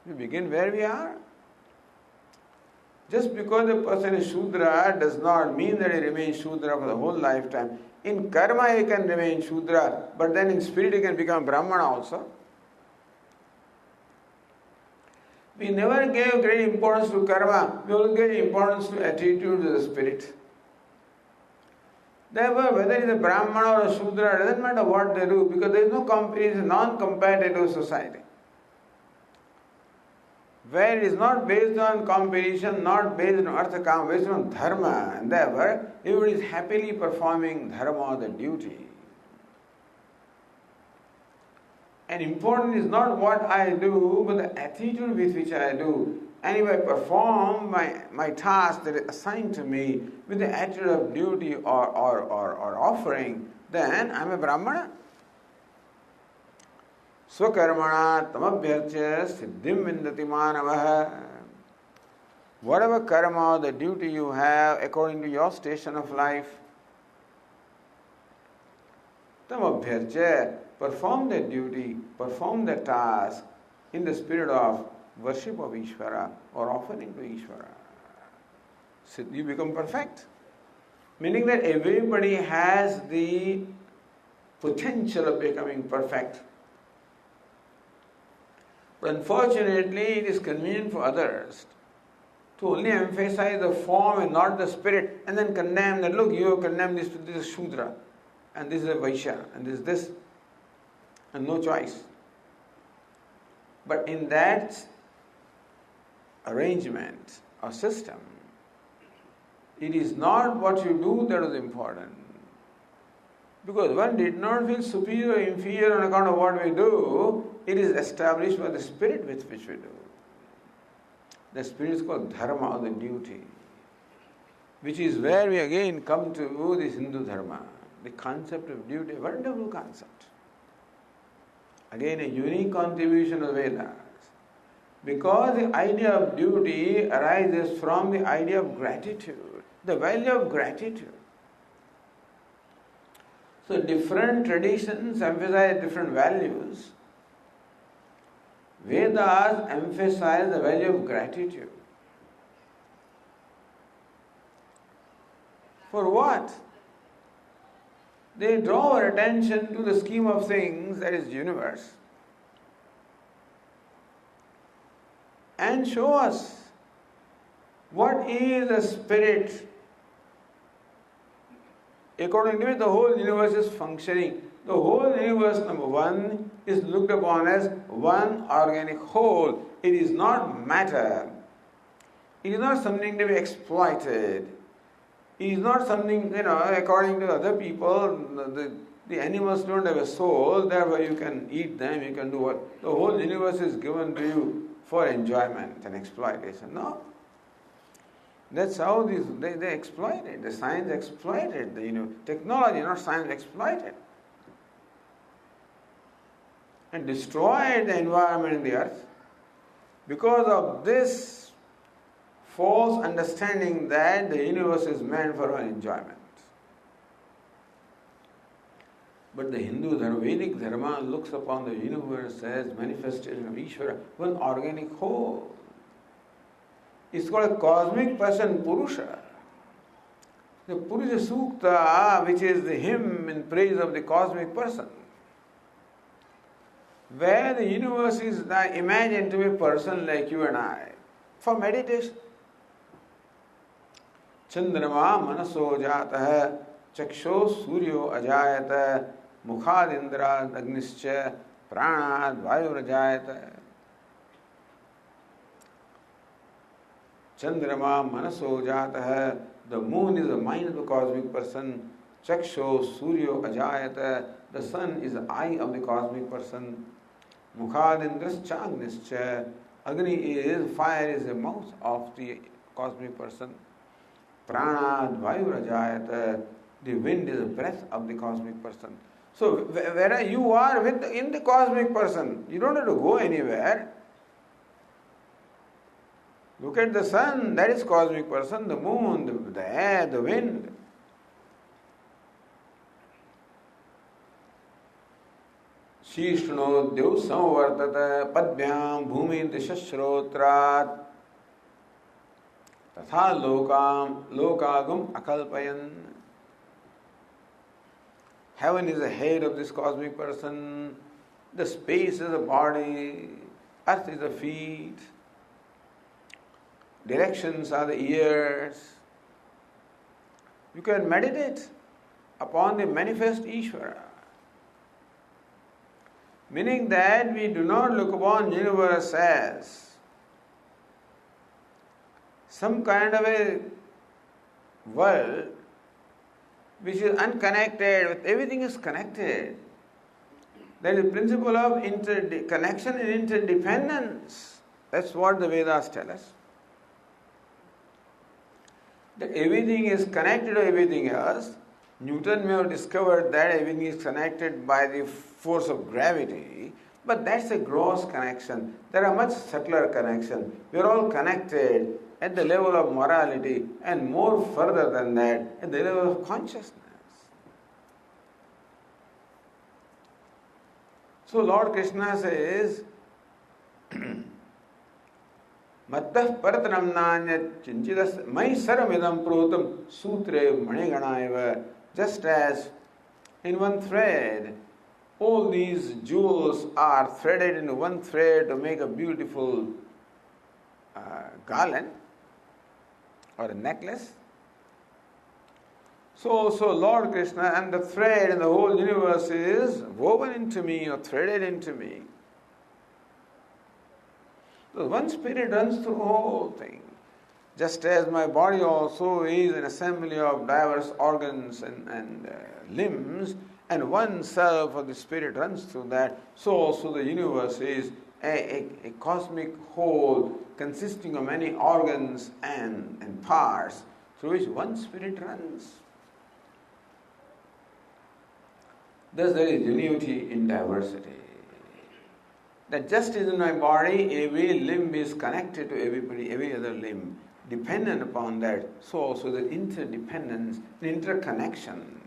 [SPEAKER 1] We begin where we are. Just because a person is Shudra does not mean that he remains Shudra for the whole lifetime. In karma he can remain Shudra, but then in spirit he can become Brahmana also. We never gave great importance to karma, we only gave importance to attitude to the spirit. Therefore, whether it is a Brahmana or a Shudra, it doesn't matter what they do, because there is no it's a non-competitive society. where it is not based on competition, not based on artha kama, based on dharma, and therefore everybody is happily performing dharma, the duty. And important is not what I do, but the attitude with which I do. And if I perform my task that is assigned to me with the attitude of duty or offering, then I am a Brahmana. Swakarmana tamabhyarcha siddhim vindati manavaha. Whatever karma, the duty you have according to your station of life, tamabhyarcha, perform that duty, perform that task in the spirit of worship of Ishvara or offering to Ishvara. So you become perfect. Meaning that everybody has the potential of becoming perfect. But unfortunately, it is convenient for others to only emphasize the form and not the spirit, and then condemn that, look, you have condemned this is Shudra, and this is a Vaishya, and this, and no choice. But in that arrangement or system, it is not what you do that is important. Because one did not feel superior or inferior on account of what we do. It is established by the spirit with which we do. The spirit is called Dharma, or the duty, which is where we again come to this Hindu Dharma, the concept of duty, a wonderful concept. Again, a unique contribution of Vedas. Because the idea of duty arises from the idea of gratitude, the value of gratitude. So different traditions emphasize different values. Vedas emphasize the value of gratitude. For what? They draw our attention to the scheme of things, that is universe, and show us what is the spirit. According to which the whole universe is functioning. The whole universe, number one, is looked upon as one organic whole. It is not matter. It is not something to be exploited. It is not something, according to other people, the animals don't have a soul, therefore you can eat them, you can do what. The whole universe is given to you for enjoyment and exploitation. No. That's how they exploit it. The science exploited, technology, not science, exploited. And destroyed the environment in the earth because of this false understanding that the universe is meant for our enjoyment. But the Hindu Dharma, Vedic Dharma looks upon the universe as manifestation of Ishvara, one organic whole. It's called a cosmic person, Purusha. The Purusha Sukta, which is the hymn in praise of the cosmic person, where the universe is imagined to be a person like you and I, for meditation. Chandrama manaso jatah chaksho suryo ajayata mukhad indra agnischa pranad vayu rajayata. Chandrama manaso jatah, the moon is the mind of the cosmic person. Chaksho suryo ajayata, the sun is the eye of the cosmic person. Mukhadindrascha agnischa, Agni is, fire is the mouth of the cosmic person. Pranad vayu rajayata, the wind is the breath of the cosmic person. So where you are in the cosmic person, you don't have to go anywhere. Look at the sun, that is cosmic person, the moon, the air, the wind. Shishno dev samvartata padvyam bhumi dishashrotrat tatha lokagum akalpayan. Heaven is the head of this cosmic person, the space is the body, earth is the feet, directions are the ears. You can meditate upon the manifest Ishvara. Meaning that we do not look upon universe as some kind of a world which is unconnected, everything is connected. That is the principle of connection and interdependence. That's what the Vedas tell us. That everything is connected to everything else. Newton may have discovered that everything is connected by the force of gravity, but that's a gross connection. There are much subtler connections. We are all connected at the level of morality and more further than that at the level of consciousness. So Lord Krishna says, Mattah paratanam nanyat chinchidas mai saramidam protam sutre maniganaiva. Just as in one thread, all these jewels are threaded into one thread to make a beautiful garland or a necklace. So Lord Krishna and the thread in the whole universe is woven into me or threaded into me. So one spirit runs through the whole thing. Just as my body also is an assembly of diverse organs and limbs, and one self of the spirit runs through that, so also the universe is a cosmic whole consisting of many organs and parts through which one spirit runs. Thus there is unity in diversity. That just as in my body every limb is connected to every other limb, dependent upon that, so also the interdependence, the interconnection.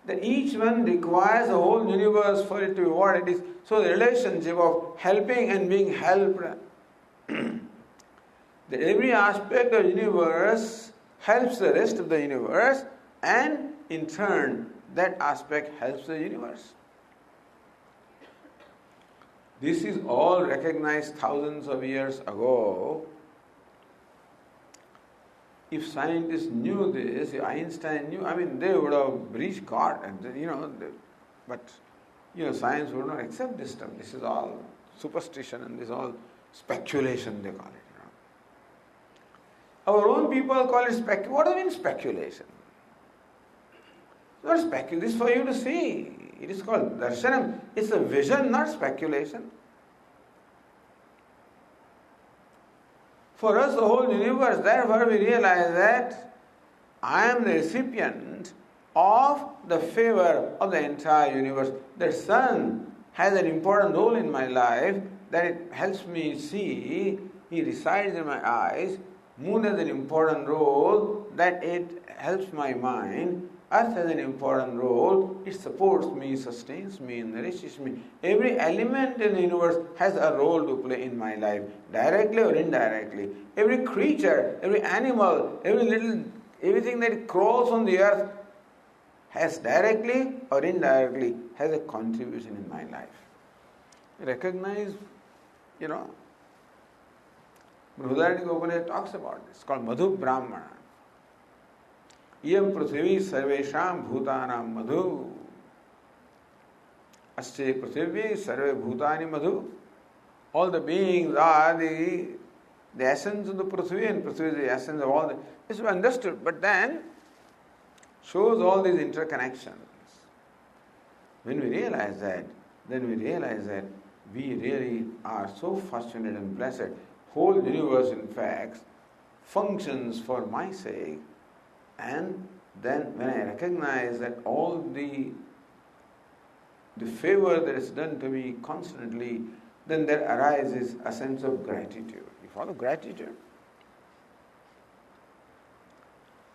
[SPEAKER 1] That each one requires the whole universe for it to be what it is. So the relationship of helping and being helped, that every aspect of the universe helps the rest of the universe, and in turn that aspect helps the universe. This is all recognized thousands of years ago. If scientists knew this, if Einstein knew, they would have breached God, but science would not accept this stuff. This is all superstition and this is all speculation, they call it. Our own people call it speculation. What do you mean speculation? Not speculation. This is for you to see. It is called darshanam. It's a vision, not speculation. For us, the whole universe, therefore we realize that I am the recipient of the favor of the entire universe. The sun has an important role in my life, that it helps me see. He resides in my eyes. Moon has an important role, that it helps my mind. Earth has an important role. It supports me, sustains me, nourishes me. Every element in the universe has a role to play in my life, directly or indirectly. Every creature, every animal, everything that crawls on the earth has directly or indirectly has a contribution in my life. Recognize, Brihadaranyaka Upanishad talks about this. It's called Madhu Brahmana. Iyam prithvi sarvesham bhutanam madhu. Asche prithvi sarve bhutani madhu. All the beings are the essence of the prithvi, and prithvi is the essence of all the... This is understood, but then shows all these interconnections. When we realize that, then we realize that we really are so fortunate and blessed. Whole universe, in fact, functions for my sake. And then when I recognize that all the favor that is done to me constantly, then there arises a sense of gratitude. You follow gratitude?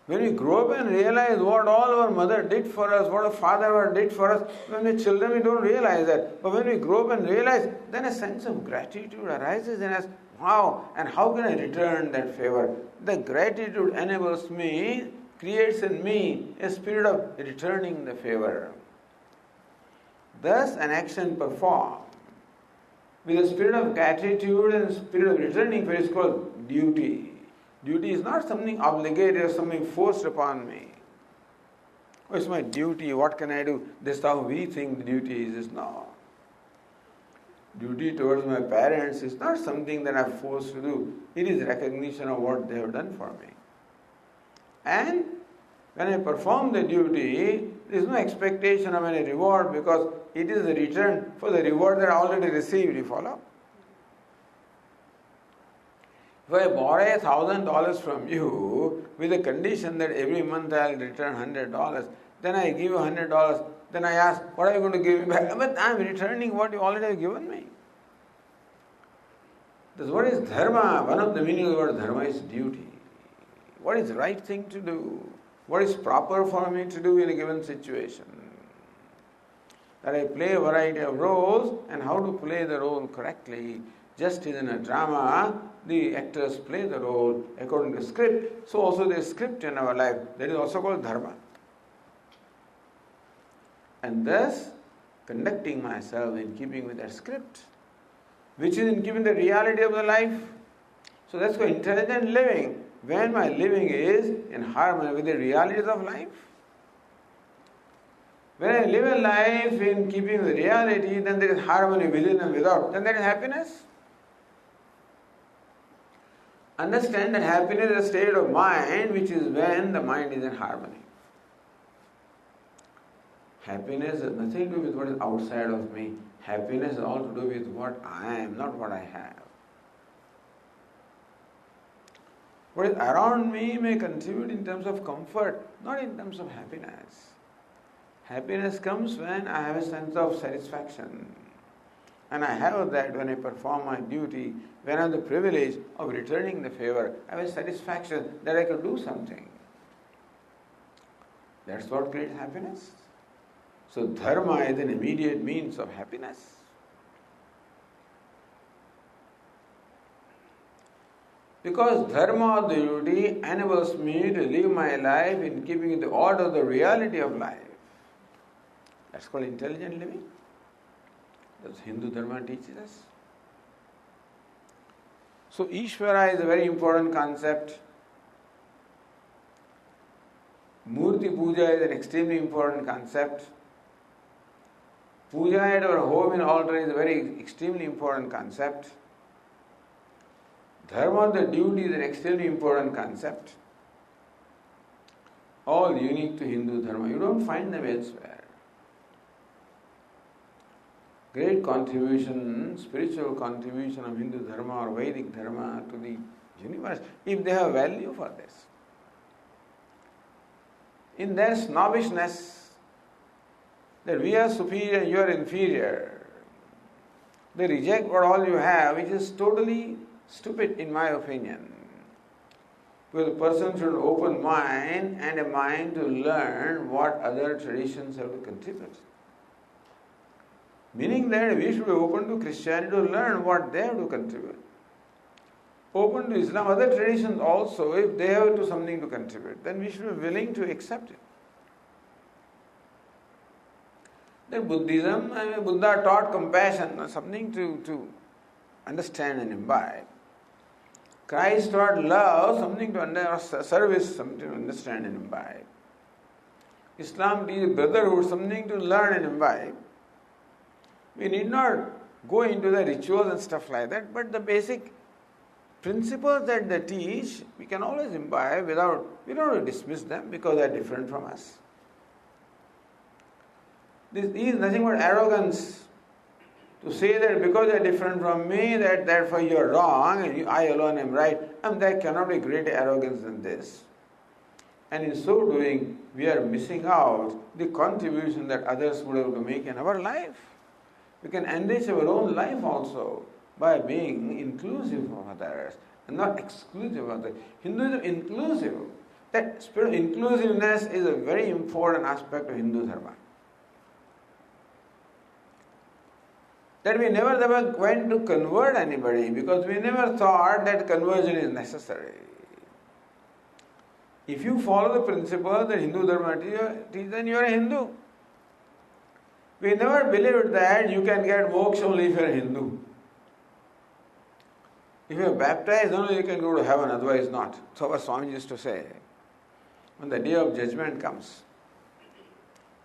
[SPEAKER 1] When we grow up and realize what all our mother did for us, what our father did for us, when we're children we don't realize that. But when we grow up and realize, then a sense of gratitude arises in us. Wow, and how can I return that favor? The gratitude enables me, creates in me a spirit of returning the favor. Thus, an action performed with a spirit of gratitude and spirit of returning favor is called duty. Duty is not something obligated or something forced upon me. Oh, it's my duty, what can I do? This is how we think the duty is. No. Duty towards my parents is not something that I'm forced to do. It is recognition of what they have done for me. And when I perform the duty, there is no expectation of any reward because it is the return for the reward that I already received. You follow? If I borrow $1,000 from you with the condition that every month I'll return $100, then I give you $100, then I ask, what are you going to give me back? But I'm returning what you already have given me. That's what is dharma. One of the meanings of the word dharma is duty. What is the right thing to do? What is proper for me to do in a given situation? That I play a variety of roles and how to play the role correctly. Just as in a drama, the actors play the role according to script, so also there is script in our life. That is also called dharma. And thus, conducting myself in keeping with that script, which is in keeping the reality of the life. So that's called intelligent living. When my living is in harmony with the realities of life. When I live a life in keeping with reality, then there is harmony within and without. Then there is happiness. Understand that happiness is a state of mind which is when the mind is in harmony. Happiness has nothing to do with what is outside of me. Happiness is all to do with what I am, not what I have. What is around me may contribute in terms of comfort, not in terms of happiness. Happiness comes when I have a sense of satisfaction. And I have that when I perform my duty, when I have the privilege of returning the favor. I have a satisfaction that I could do something. That's what creates happiness. So dharma is an immediate means of happiness. Because dharma, the duty, enables me to live my life in keeping in the order of the reality of life. That's called intelligent living. That's Hindu Dharma teaches us. So Ishvara is a very important concept. Murti Puja is an extremely important concept. Puja at our home in altar is a very extremely important concept. Dharma, the duty, is an extremely important concept. All unique to Hindu Dharma. You don't find them elsewhere. Great contribution, spiritual contribution of Hindu Dharma or Vedic Dharma to the universe, if they have value for this. In their snobbishness, that we are superior and you are inferior, they reject what all you have, which is totally stupid in my opinion. Because a person should open mind and a mind to learn what other traditions have to contribute. Meaning that we should be open to Christianity to learn what they have to contribute. Open to Islam, other traditions also, if they have to something to contribute, then we should be willing to accept it. That Buddhism, Buddha taught compassion, something to understand and imbibe. Christ taught love, something to understand, service, something to understand and imbibe. Islam teaches brotherhood, something to learn and imbibe. We need not go into the rituals and stuff like that, but the basic principles that they teach, we can always imbibe without, we don't have to dismiss them because they are different from us. This is nothing but arrogance to say that because they are different from me, that therefore you are wrong and I alone am right. And there cannot be greater arrogance than this. And in so doing, we are missing out the contribution that others would have to make in our life. We can enrich our own life also by being inclusive of others and not exclusive of others. Hinduism is inclusive. That spirit of inclusiveness is a very important aspect of Hindu Dharma. That we never went to convert anybody because we never thought that conversion is necessary. If you follow the principle that Hindu Dharma teaches, then you are a Hindu. We never believed that you can get moksha only if you are a Hindu. If you are baptized, only you can go to heaven, otherwise not. So our Swami used to say, when the day of judgment comes,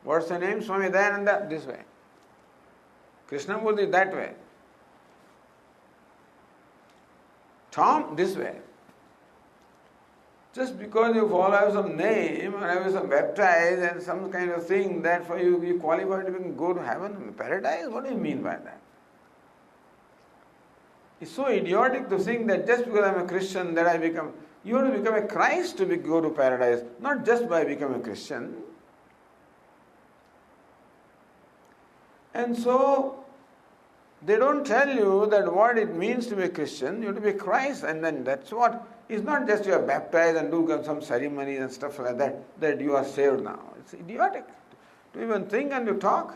[SPEAKER 1] what's the name? Swami Dayananda, this way. Krishnamurti, that way. Tom, this way. Just because you have some name or have some baptized and some kind of thing that for you qualify to go to heaven, paradise, what do you mean by that? It's so idiotic to think that just because I'm a Christian that you have to become a Christ to go to paradise, not just by becoming a Christian. And so, they don't tell you that what it means to be a Christian, you have to be a Christ, and then that's what. It's not just you are baptized and do some ceremonies and stuff like that you are saved now. It's idiotic to even think and to talk.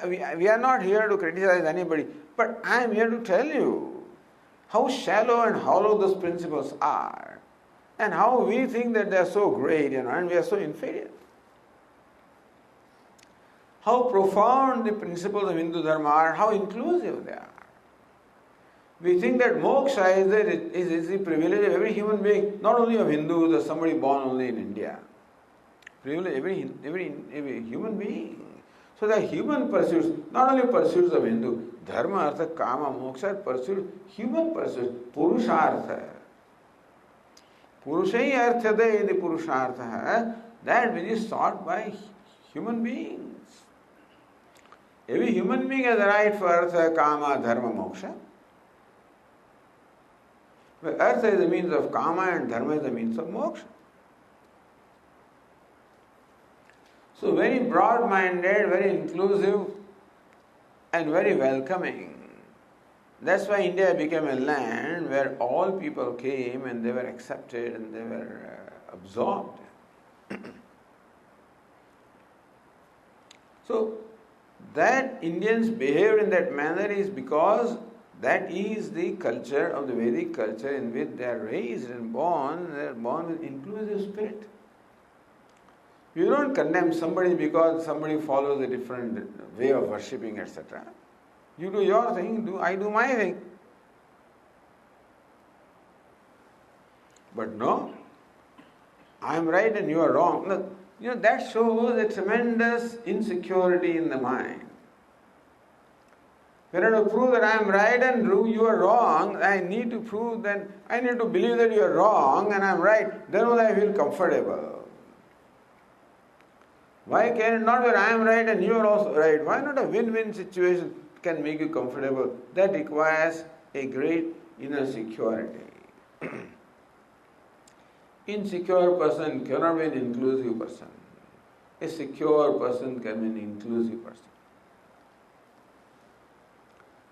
[SPEAKER 1] We are not here to criticize anybody, but I am here to tell you how shallow and hollow those principles are, and how we think that they are so great, and we are so inferior. How profound the principles of Hindu Dharma are, how inclusive they are. We think that moksha is the privilege of every human being, not only of Hindus or somebody born only in India. Privilege every human being. So the human pursuits, not only pursuits of Hindu, dharma, artha, kama, moksha, pursuits, human pursuits, purushartha. Purushai arthade iti purushartha, that which is sought by human beings. Every human being has a right for artha, kama, dharma, moksha. But artha is the means of kama and dharma is the means of moksha. So very broad-minded, very inclusive and very welcoming. That's why India became a land where all people came and they were accepted and they were absorbed. So that Indians behaved in that manner is because that is the culture of the Vedic culture in which they are raised and born. They are born with inclusive spirit. You don't condemn somebody because somebody follows a different way of worshipping, etc. You do your thing, I do my thing. But no, I am right and you are wrong. No, that shows a tremendous insecurity in the mind. When I have to prove that I am right and you are wrong, I need to believe that you are wrong and I am right, then will I feel comfortable. Why can it not be I am right and you are also right? Why not a win-win situation can make you comfortable? That requires a great inner security. Insecure person cannot be an inclusive person. A secure person can be an inclusive person.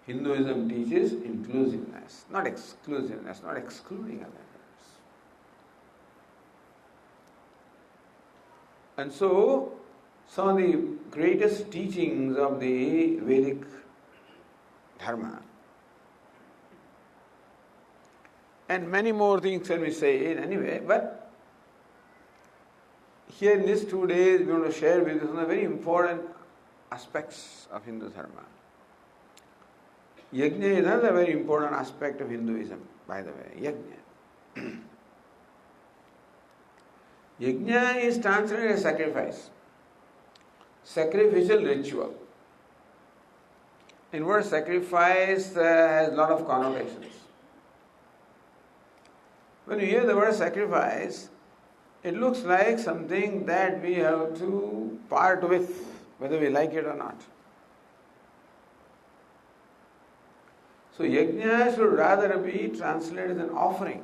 [SPEAKER 1] Hinduism teaches inclusiveness, not exclusiveness, not excluding others. And so, some of the greatest teachings of the Vedic Dharma, and many more things can be said anyway, but here in these 2 days we want to share with you some of the very important aspects of Hindu Dharma. Yajna is another very important aspect of Hinduism, by the way. Yajna. Yajna is translated as sacrifice, sacrificial ritual. In word sacrifice has a lot of connotations. When you hear the word sacrifice, it looks like something that we have to part with, whether we like it or not. So yajna should rather be translated as an offering,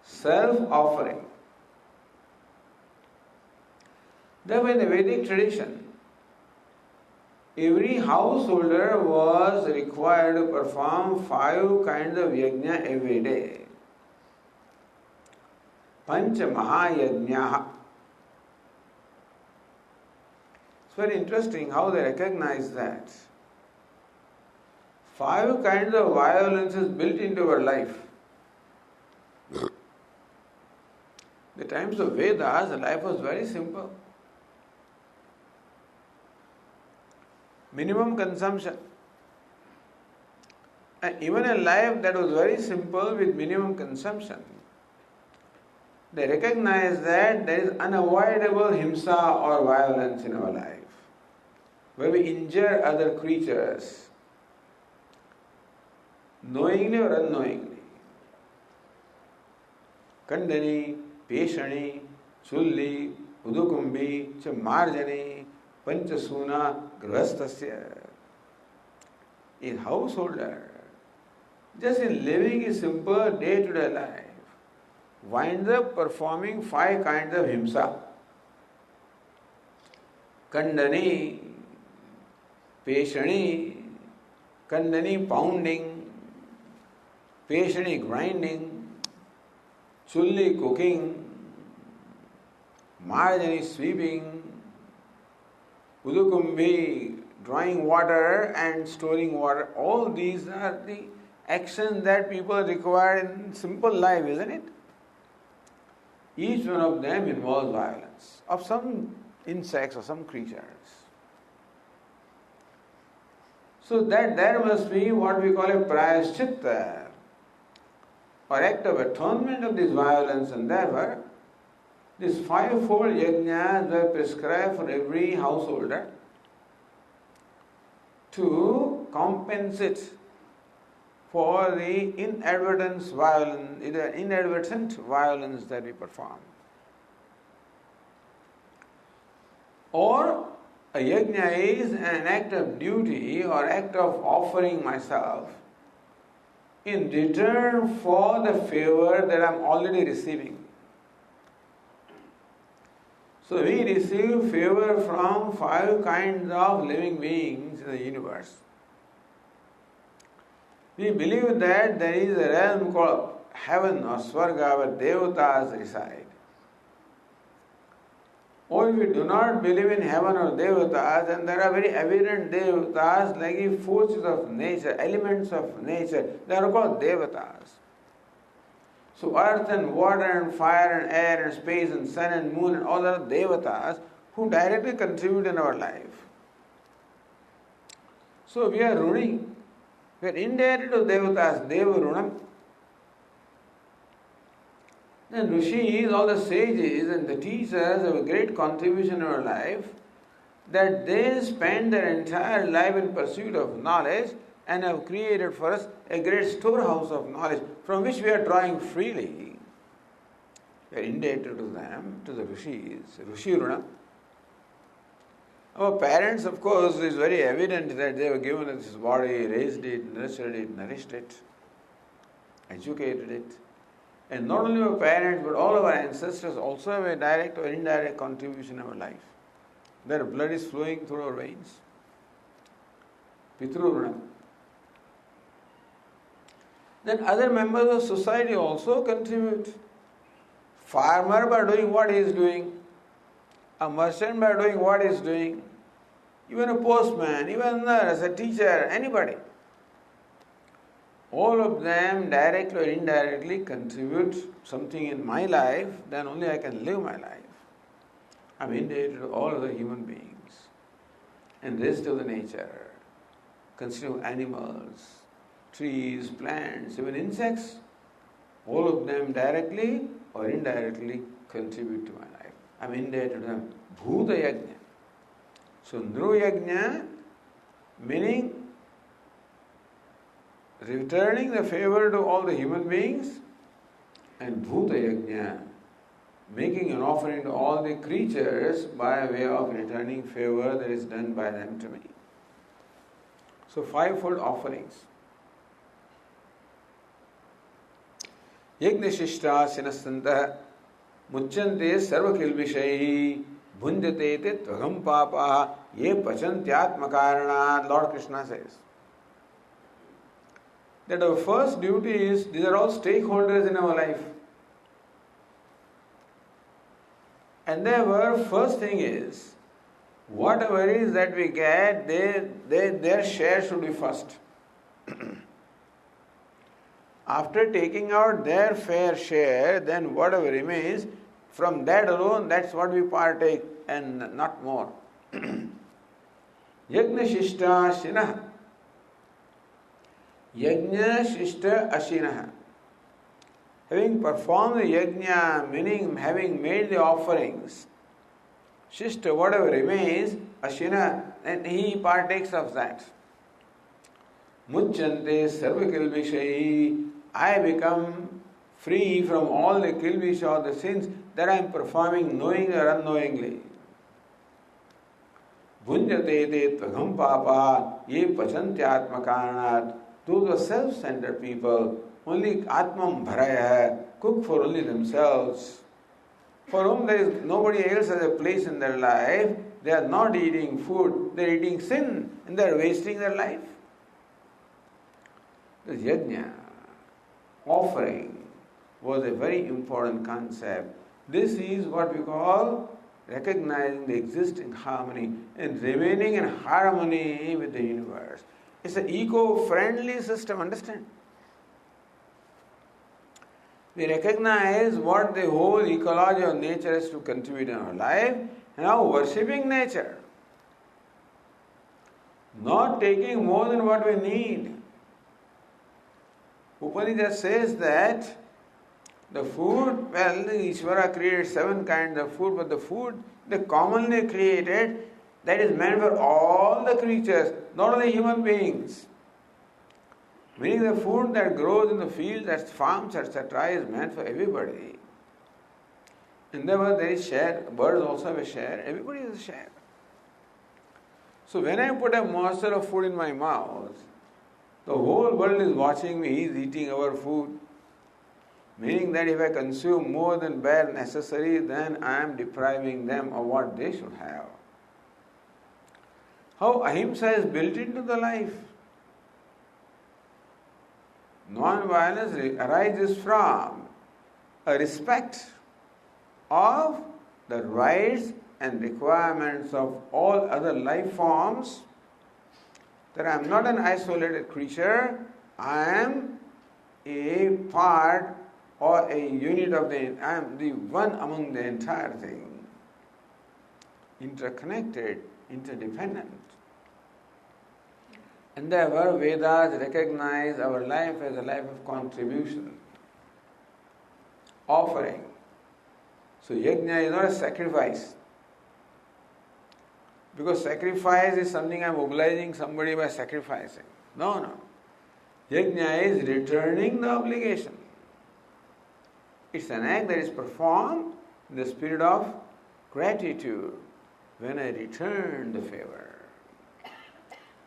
[SPEAKER 1] self-offering. Therefore, in the Vedic tradition, every householder was required to perform 5 kinds of yajna every day. Pancha Mahayajnaha. It's very interesting how they recognize that. 5 kinds of violence is built into our life. The times of Vedas, the life was very simple. Minimum consumption. And even a life that was very simple with minimum consumption, they recognize that there is unavoidable himsa or violence in our life, where we injure other creatures. knowingly or unknowingly. Kandani, Peshani, Chulli, Udukumbi, Marjani, Panchasuna, Grahastasya. A householder, just in living a simple day-to-day life, winds up performing 5 kinds of himsa. Kandani, Peshani, Kandani pounding, Peshani grinding, Chulli cooking, Marjani sweeping, Udukumbi drawing water and storing water. All these are the actions that people require in simple life, isn't it? Each one of them involves violence of some insects or some creatures. So that there must be what we call a prayaschitta, or act of atonement of this violence, and therefore these 5-fold yajnas were prescribed for every householder to compensate for the inadvertent violence that we perform. Or a yajna is an act of duty or act of offering myself in return for the favor that I am already receiving. So we receive favor from 5 kinds of living beings in the universe. We believe that there is a realm called heaven or swarga where devatas reside. Or if we do not believe in heaven or devatas, then there are very evident devatas like the forces of nature, elements of nature. They are called devatas. So earth and water and fire and air and space and sun and moon and all are devatas who directly contribute in our life. So we are running. We are indebted to devatas, deva runam. Then rishis, all the sages and the teachers have a great contribution in our life, that they spend their entire life in pursuit of knowledge and have created for us a great storehouse of knowledge from which we are drawing freely. We are indebted to them, to the rishis, rishi runa. Our parents, of course, it is very evident that they were given us this body, raised it, nurtured it, nourished it, educated it. And not only our parents, but all of our ancestors also have a direct or indirect contribution in our life. Their blood is flowing through our veins. Pitru runa. Then other members of society also contribute. Farmer by doing what he is doing, a merchant by doing what he is doing, even a postman, even a nurse, a teacher, anybody. All of them directly or indirectly contribute something in my life, then only I can live my life. I am indebted to all other human beings and rest of the nature, considering animals, trees, plants, even insects. All of them directly or indirectly contribute to my life. I am indebted to them. Bhuta yajna. So Nru yajna meaning returning the favor to all the human beings, and Bhuta yajna making an offering to all the creatures by way of returning favor that is done by them to me. So 5-fold offerings. Yajna shishta sinasanta mucchante sarva kilvishai bhunjate te tvagam papa ye pachantyatma karana. Lord Krishna says that our first duty is, these are all stakeholders in our life. And therefore, first thing is, whatever is that we get, their share should be first. After taking out their fair share, then whatever remains, from that alone, that's what we partake and not more. Yajna shishta shinaha. Yajna shishta ashinaha. Having performed the yajna, meaning having made the offerings, shishta, whatever remains, ashina, and he partakes of that. Muchyante sarva kilvishayi. I become free from all the kilvish or the sins that I am performing knowingly or unknowingly. Bhunjate te tvagam papa ye pachantyatma karanat. Those are self-centered people. Only atmam bharaya hai, cook for only themselves. For whom there is nobody else has a place in their life, they are not eating food, they are eating sin and they are wasting their life. This yajna, offering, was a very important concept. This is what we call recognizing the existing harmony and remaining in harmony with the universe. It's an eco-friendly system, understand? We recognize what the whole ecology of nature has to contribute in our life, and now worshipping nature. Not taking more than what we need. Upanishad says that the food, well, Ishvara created 7 kinds of food, but the food they commonly created, that is meant for all the creatures, not only human beings. Meaning the food that grows in the fields, at farms, etc., is meant for everybody. And there is share, birds also have a share, everybody has a share. So when I put a morsel of food in my mouth, the whole world is watching me, he is eating our food. Meaning that if I consume more than bare necessary, then I am depriving them of what they should have. How ahimsa is built into the life. Non-violence arises from a respect of the rights and requirements of all other life forms, that I am not an isolated creature, I am a part or a unit of I am the one among the entire thing. Interconnected, interdependent. And therefore Vedas recognize our life as a life of contribution, offering. So yajna is not a sacrifice. Because sacrifice is something I am obliging somebody by sacrificing. No. Yajna is returning the obligation. It's an act that is performed in the spirit of gratitude when I return the favor.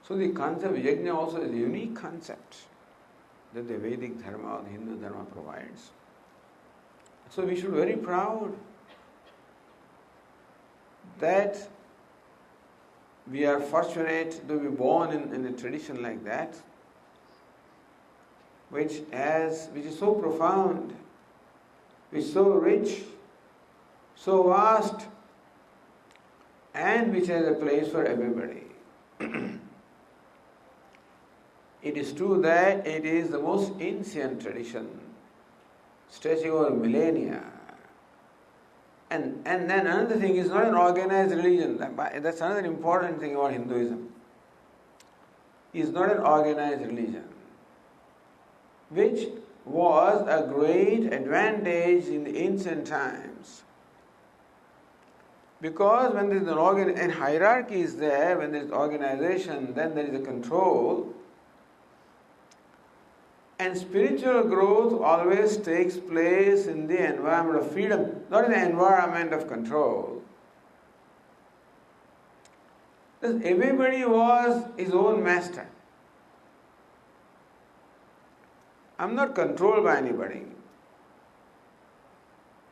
[SPEAKER 1] So the concept of yajna also is a unique concept that the Vedic Dharma or the Hindu Dharma provides. So we should be very proud that we are fortunate to be born in a tradition like that, which is so profound, which is so rich, so vast, and which has a place for everybody. It is true that it is the most ancient tradition, stretching over millennia. And then another thing, is not an organized religion. That's another important thing about Hinduism. It's not an organized religion, which was a great advantage in the ancient times. Because when there is an hierarchy is there, when there is organization, then there is a control. And spiritual growth always takes place in the environment of freedom, not in the environment of control. Because everybody was his own master. I'm not controlled by anybody.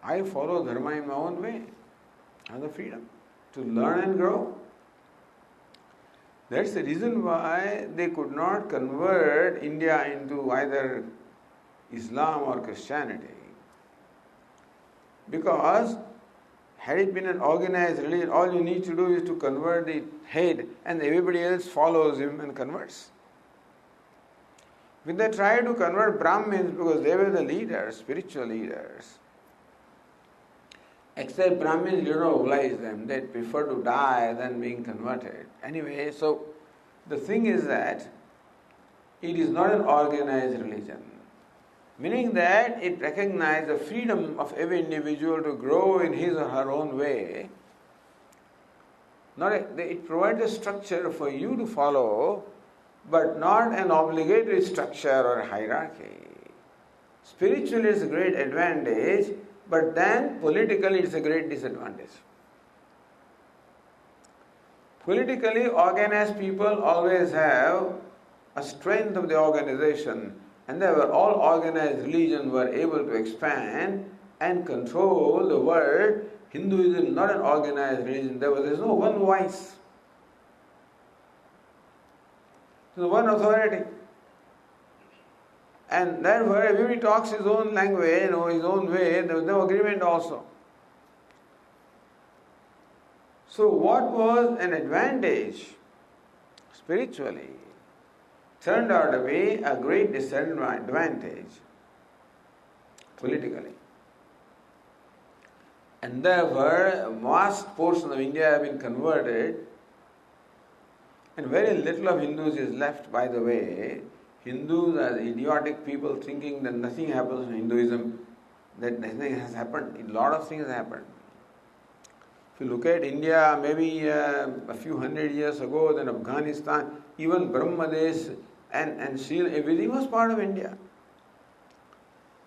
[SPEAKER 1] I follow Dharma in my own way. I have the freedom to learn and grow. That's the reason why they could not convert India into either Islam or Christianity. Because had it been an organized religion, all you need to do is to convert the head and everybody else follows him and converts. When they tried to convert Brahmins because they were the leaders, spiritual leaders, except Brahmins did not oblige them. They prefer to die than being converted. Anyway, so the thing is that it is not an organized religion. Meaning that it recognizes the freedom of every individual to grow in his or her own way. It provides a structure for you to follow, but not an obligatory structure or hierarchy. Spiritually it's a great advantage, but then politically it's a great disadvantage. Politically organized people always have a strength of the organization, and they were all organized religions were able to expand and control the world. Hinduism not an organized religion, there is no one voice. There's one authority. And therefore everybody talks his own language, his own way, there was no agreement also. So what was an advantage spiritually turned out to be a great disadvantage politically. And therefore a vast portion of India have been converted, and very little of Hindus is left, by the way. Hindus are idiotic people thinking that nothing happens in Hinduism, that nothing has happened. A lot of things have happened. If you look at India, maybe a few hundred years ago, then Afghanistan, even Brahmadesh and Sri, everything was part of India.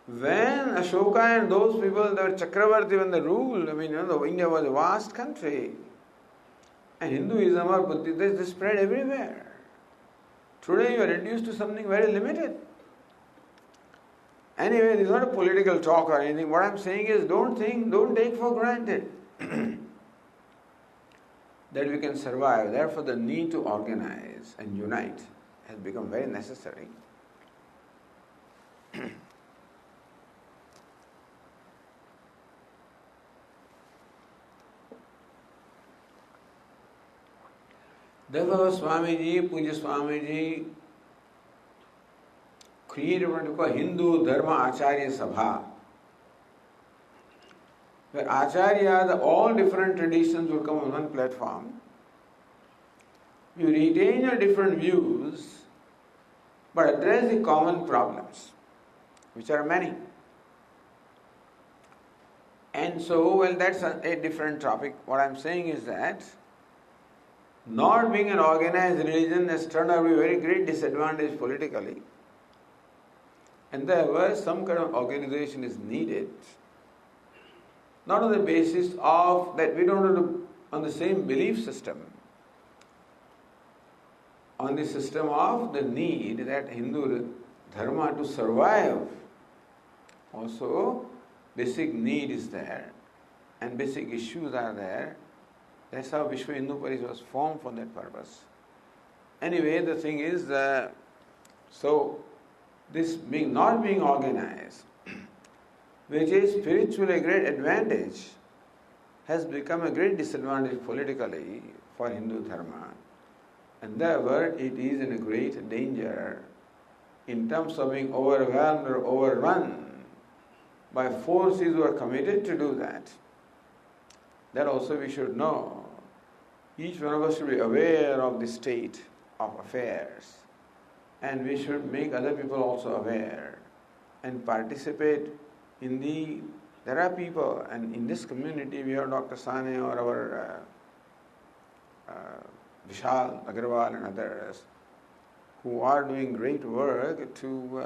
[SPEAKER 1] When Ashoka and those people, they were Chakravarti, when they ruled, India was a vast country. And Hinduism or Buddhism, they spread everywhere. Today you are reduced to something very limited. Anyway, this is not a political talk or anything. What I am saying is don't take for granted that we can survive. Therefore the need to organize and unite has become very necessary. Therefore, Swamiji, Puja Swamiji created what we call Hindu Dharma Acharya Sabha, where Acharyas of all different traditions will come on one platform. You retain your different views, but address the common problems, which are many. And so, that's a different topic. What I'm saying is that not being an organized religion has turned out to be a very great disadvantage politically. And therefore, some kind of organization is needed. Not on the basis of that we don't have to, on the same belief system, on the system of the need that Hindu Dharma to survive. Also, basic need is there and basic issues are there. That's how Vishwa Hindu Parishad was formed for that purpose. Anyway, the thing is, so this not being organized, which is spiritually a great advantage, has become a great disadvantage politically for Hindu Dharma. And therefore, it is in a great danger in terms of being overwhelmed or overrun by forces who are committed to do that. That also we should know. Each one of us should be aware of the state of affairs, and we should make other people also aware and participate in there are people, and in this community we have Dr. Sane or our Vishal Agarwal and others who are doing great work to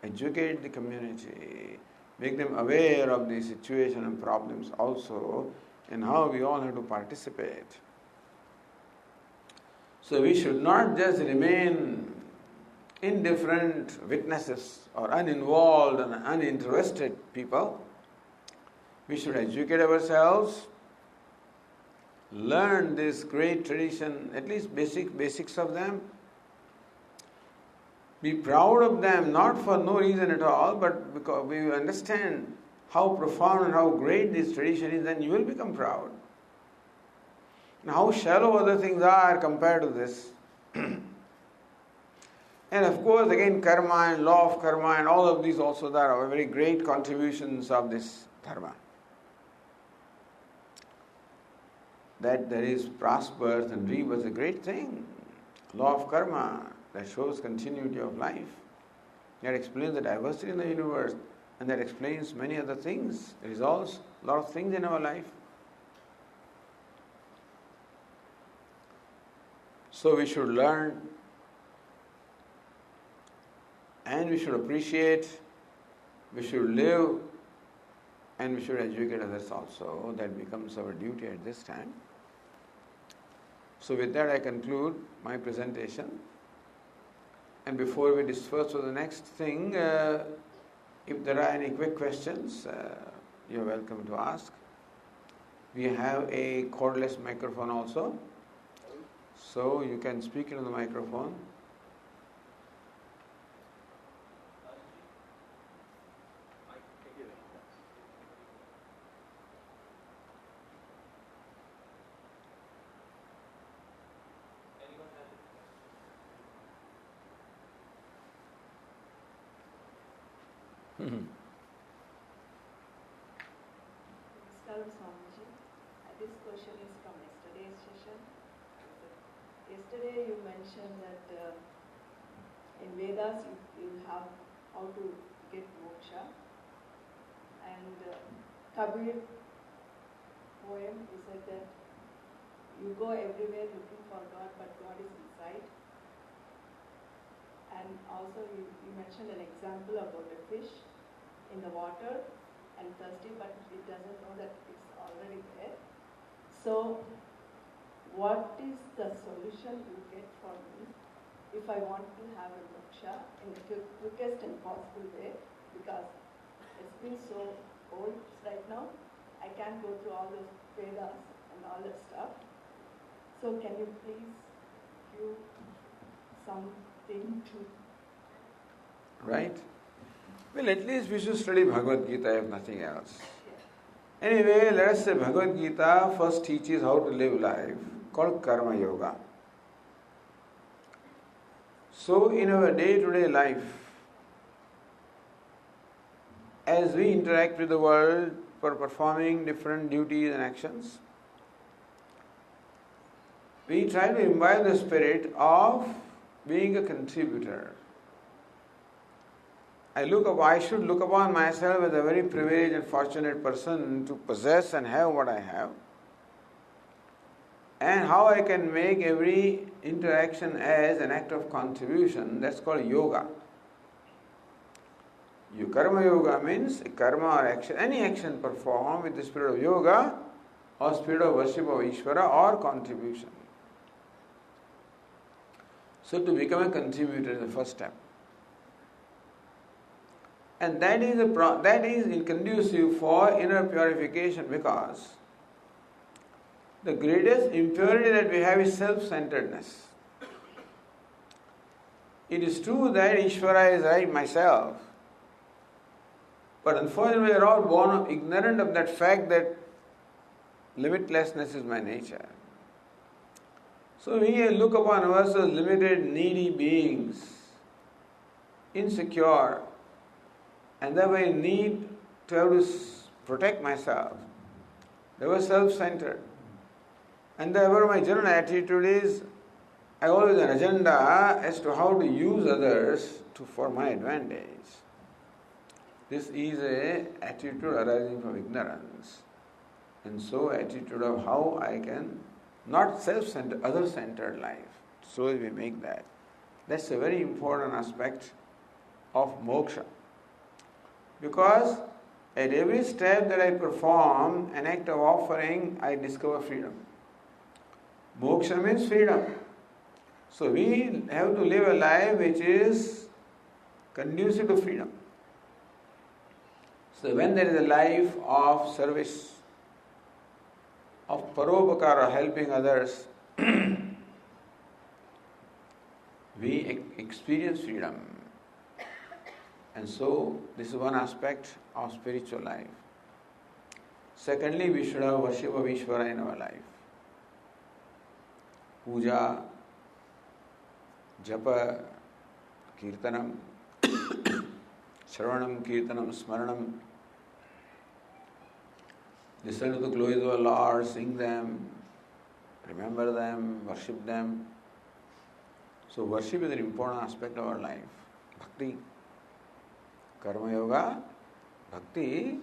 [SPEAKER 1] educate the community, make them aware of the situation and problems also, and how we all have to participate. So we should not just remain indifferent witnesses or uninvolved and uninterested people. We should educate ourselves, learn this great tradition, at least basics of them, be proud of them, not for no reason at all, but because we understand how profound and how great this tradition is, then you will become proud. And how shallow other things are compared to this. And of course, again, karma and law of karma and all of these also there are very great contributions of this dharma. That there is past-birth and rebirth is a great thing. Law of karma, that shows continuity of life. That explains the diversity in the universe, and that explains many other things, resolves a lot of things in our life. So we should learn And we should appreciate, we should live, and we should educate others also. That becomes our duty at this time. So with that I conclude my presentation. And before we disperse to the next thing, if there are any quick questions, you're welcome to ask. We have a cordless microphone also, so you can speak into the microphone.
[SPEAKER 2] Namaskaram, Swamiji. This question is from yesterday's session. Yesterday you mentioned that in Vedas you have how to get moksha. And Kabir poem, he said that you go everywhere looking for God, but God is inside. And also you mentioned an example about a fish in the water and thirsty, but it doesn't know that it's already there. So, what is the solution you get for me if I want to have a moksha in the quickest and possible way? Because it's been so old right now, I can't go through all those Vedas and all that stuff. So, can you please give something to...
[SPEAKER 1] Right? Well, at least we should study Bhagavad Gita if nothing else. Anyway, let us say Bhagavad Gita first teaches how to live life, called Karma Yoga. So, in our day-to-day life, as we interact with the world for performing different duties and actions, we try to imbibe the spirit of being a contributor. I should look upon myself as a very privileged and fortunate person to possess and have what I have, and how I can make every interaction as an act of contribution. That's called yoga. Karma yoga means karma or action, any action performed with the spirit of yoga or spirit of worship of Ishvara or contribution. So to become a contributor is the first step. And that is conducive for inner purification, because the greatest impurity that we have is self-centeredness. It is true that Ishvara is right, myself, but unfortunately we are all born up ignorant of that fact that limitlessness is my nature. So we look upon ourselves limited, needy beings, insecure, and thereby I need to have to protect myself. They were self-centered. And therefore my general attitude is, I always have an agenda as to how to use others for my advantage. This is an attitude arising from ignorance. And so attitude of how I can not self-centered, other-centered life. So we make that. That's a very important aspect of moksha. Because at every step that I perform an act of offering, I discover freedom. Moksha means freedom. So we have to live a life which is conducive to freedom. So when there is a life of service, of parobhakara, helping others, we experience freedom. And so this is one aspect of spiritual life. Secondly, we should have worship of Ishvara in our life. Puja, japa, kirtanam, shravanam, kirtanam, smaranam. Listen to the glories of Allah, sing them, remember them, worship them. So worship is an important aspect of our life. Bhakti, Karma Yoga, Bhakti,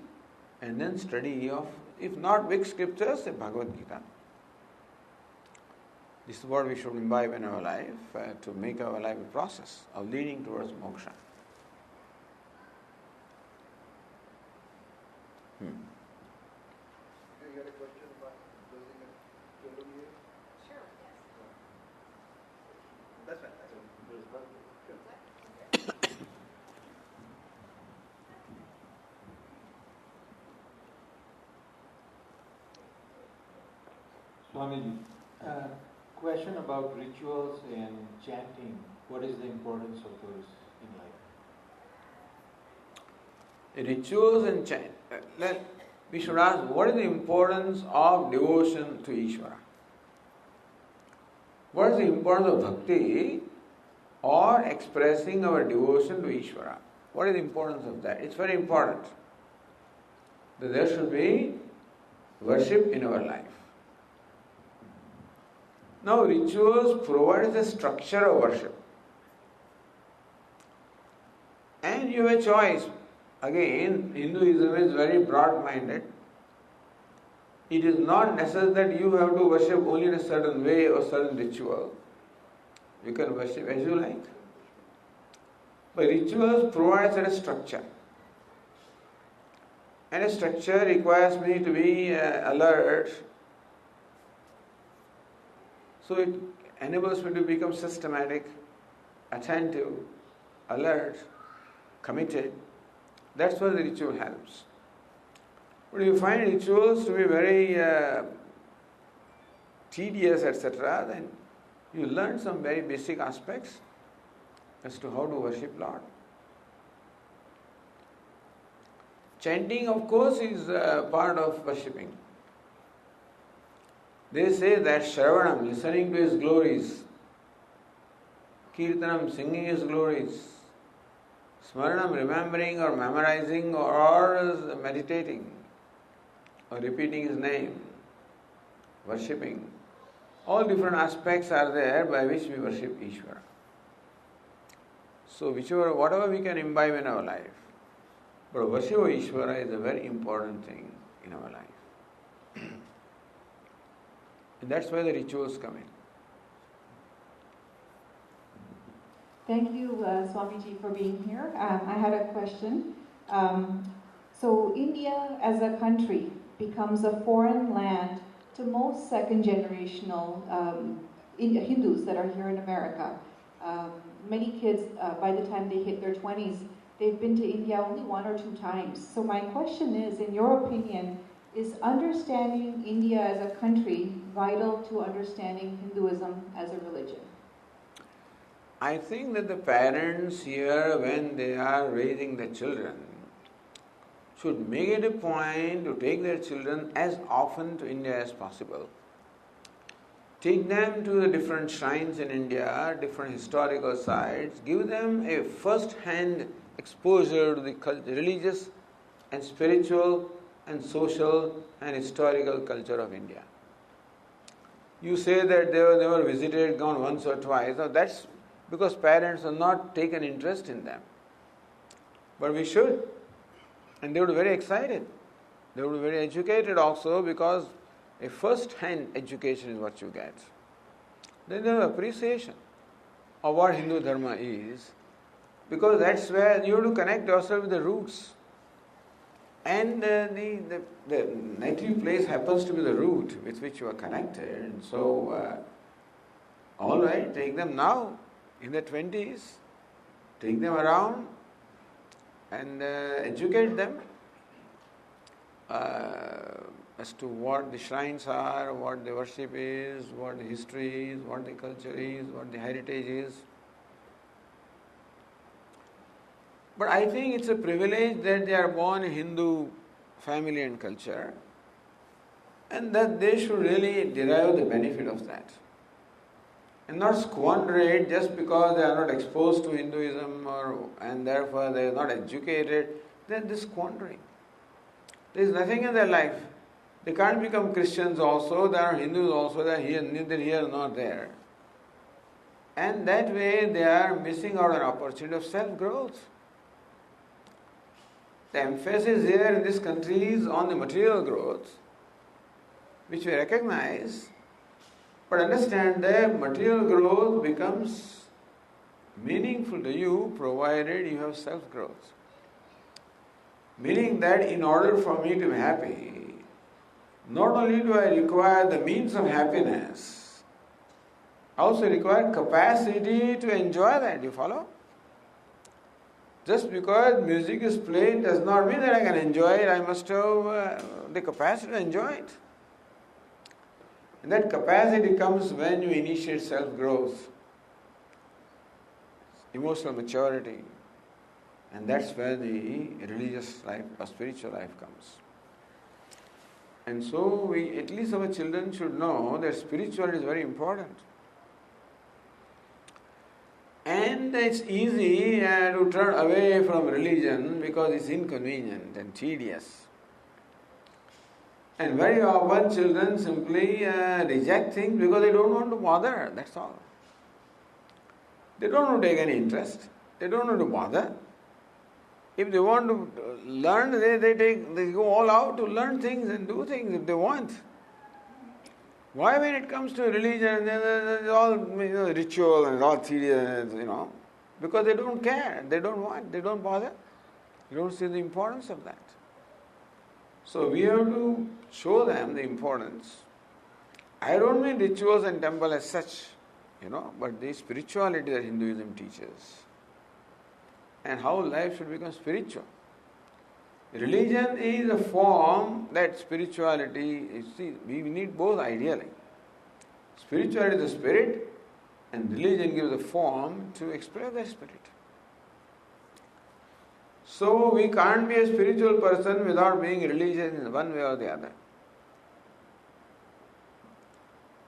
[SPEAKER 1] and then study of, if not big scriptures, the Bhagavad Gita. This is what we should imbibe in our life to make our life a process of leading towards moksha. Hmm.
[SPEAKER 3] You had a question about building a building here?
[SPEAKER 4] Sure, yes.
[SPEAKER 3] That's fine.
[SPEAKER 5] Swamiji, question about rituals and chanting. What is the importance of those in life?
[SPEAKER 1] Rituals and chant. We should ask, what is the importance of devotion to Ishvara? What is the importance of bhakti or expressing our devotion to Ishvara? What is the importance of that? It's very important that there should be worship in our life. Now, rituals provide the structure of worship. And you have a choice. Again, Hinduism is very broad-minded. It is not necessary that you have to worship only in a certain way or certain ritual. You can worship as you like. But rituals provide a structure. And a structure requires me to be alert. So it enables me to become systematic, attentive, alert, committed. That's where the ritual helps. But if you find rituals to be very tedious, etc., then you learn some very basic aspects as to how to worship Lord. Chanting, of course, is part of worshipping. They say that Shravanam, listening to his glories, Kirtanam, singing his glories, Smaranam, remembering or memorizing or meditating or repeating his name, worshipping. All different aspects are there by which we worship Ishvara. So whatever we can imbibe in our life. But worship of Ishvara is a very important thing in our life. And that's why the rituals come in.
[SPEAKER 4] Thank you, Swamiji, for being here. I had a question. So India as a country becomes a foreign land to most second-generational Hindus that are here in America. Many kids, by the time they hit their 20s, they've been to India only 1 or 2 times. So my question is, in your opinion, is understanding India as a country vital to understanding Hinduism as a religion?
[SPEAKER 1] I think that the parents here, when they are raising their children, should make it a point to take their children as often to India as possible. Take them to the different shrines in India, different historical sites, give them a first-hand exposure to the religious and spiritual and social and historical culture of India. You say that they were never visited, gone once or twice. Now that's because parents have not taken interest in them. But we should. And they would be very excited. They would be very educated also, because a first-hand education is what you get. Then they have appreciation of what Hindu Dharma is, because that's where you have to connect yourself with the roots. And the native place happens to be the root with which you are connected. And so, all right, take them now, in their 20s, take them around and educate them as to what the shrines are, what the worship is, what the history is, what the culture is, what the heritage is. But I think it's a privilege that they are born in Hindu family and culture, and that they should really derive the benefit of that. And not squander it just because they are not exposed to Hinduism and therefore they are not educated. Then they're squandering. There is nothing in their life. They can't become Christians also, they are Hindus also, they are here, neither here nor there. And that way they are missing out on an opportunity of self-growth. The emphasis here in this country is on the material growth, which we recognize, but understand that material growth becomes meaningful to you provided you have self-growth. Meaning that in order for me to be happy, not only do I require the means of happiness, I also require capacity to enjoy that. You follow? Just because music is played does not mean that I can enjoy it. I must have the capacity to enjoy it. And that capacity comes when you initiate self-growth, emotional maturity. And that's where the religious life or spiritual life comes. And so at least our children should know that spirituality is very important. And it's easy to turn away from religion because it's inconvenient and tedious. And very often children simply reject things because they don't want to bother, that's all. They don't want to take any interest. They don't want to bother. If they want to learn, they go all out to learn things and do things if they want. Why when it comes to religion, it's all ritual and all tedious, because they don't care, they don't want, they don't bother. You don't see the importance of that. So we have to show them the importance. I don't mean rituals and temple as such, but the spirituality that Hinduism teaches. And how life should become spiritual. Religion is a form that spirituality, we need both ideally. Spirituality is the spirit, and religion gives a form to express that spirit. So we can't be a spiritual person without being religious in one way or the other.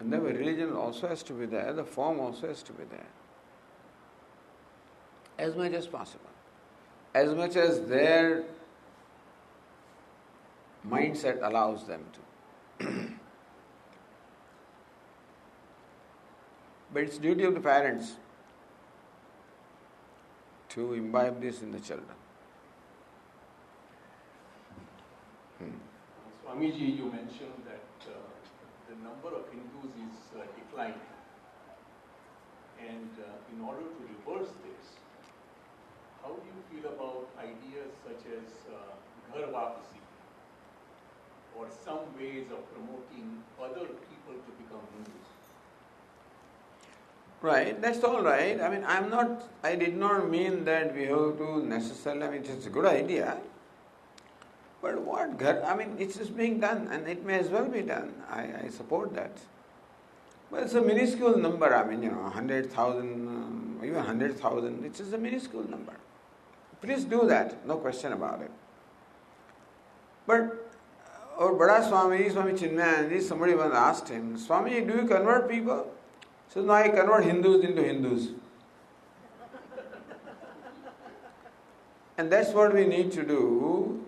[SPEAKER 1] And then religion also has to be there, the form also has to be there. As much as possible. As much as their mindset allows them to. But it's duty of the parents to imbibe this in the children.
[SPEAKER 6] Swamiji, you mentioned that the number of Hindus is declining. And in order to reverse this, how do you feel about ideas such as Ghar Wapsi or some ways of promoting other people to become Hindus?
[SPEAKER 1] Right, that's all right. I did not mean that we have to necessarily, it's a good idea. But it's just being done and it may as well be done. I support that. But it's a minuscule number, 100,000, even 100,000, it's just a minuscule number. Please do that, no question about it. But our Bada Swami, Swami Chinmayananda, somebody once asked him, Swami, do you convert people? He says, no, I convert Hindus into Hindus. And that's what we need to do.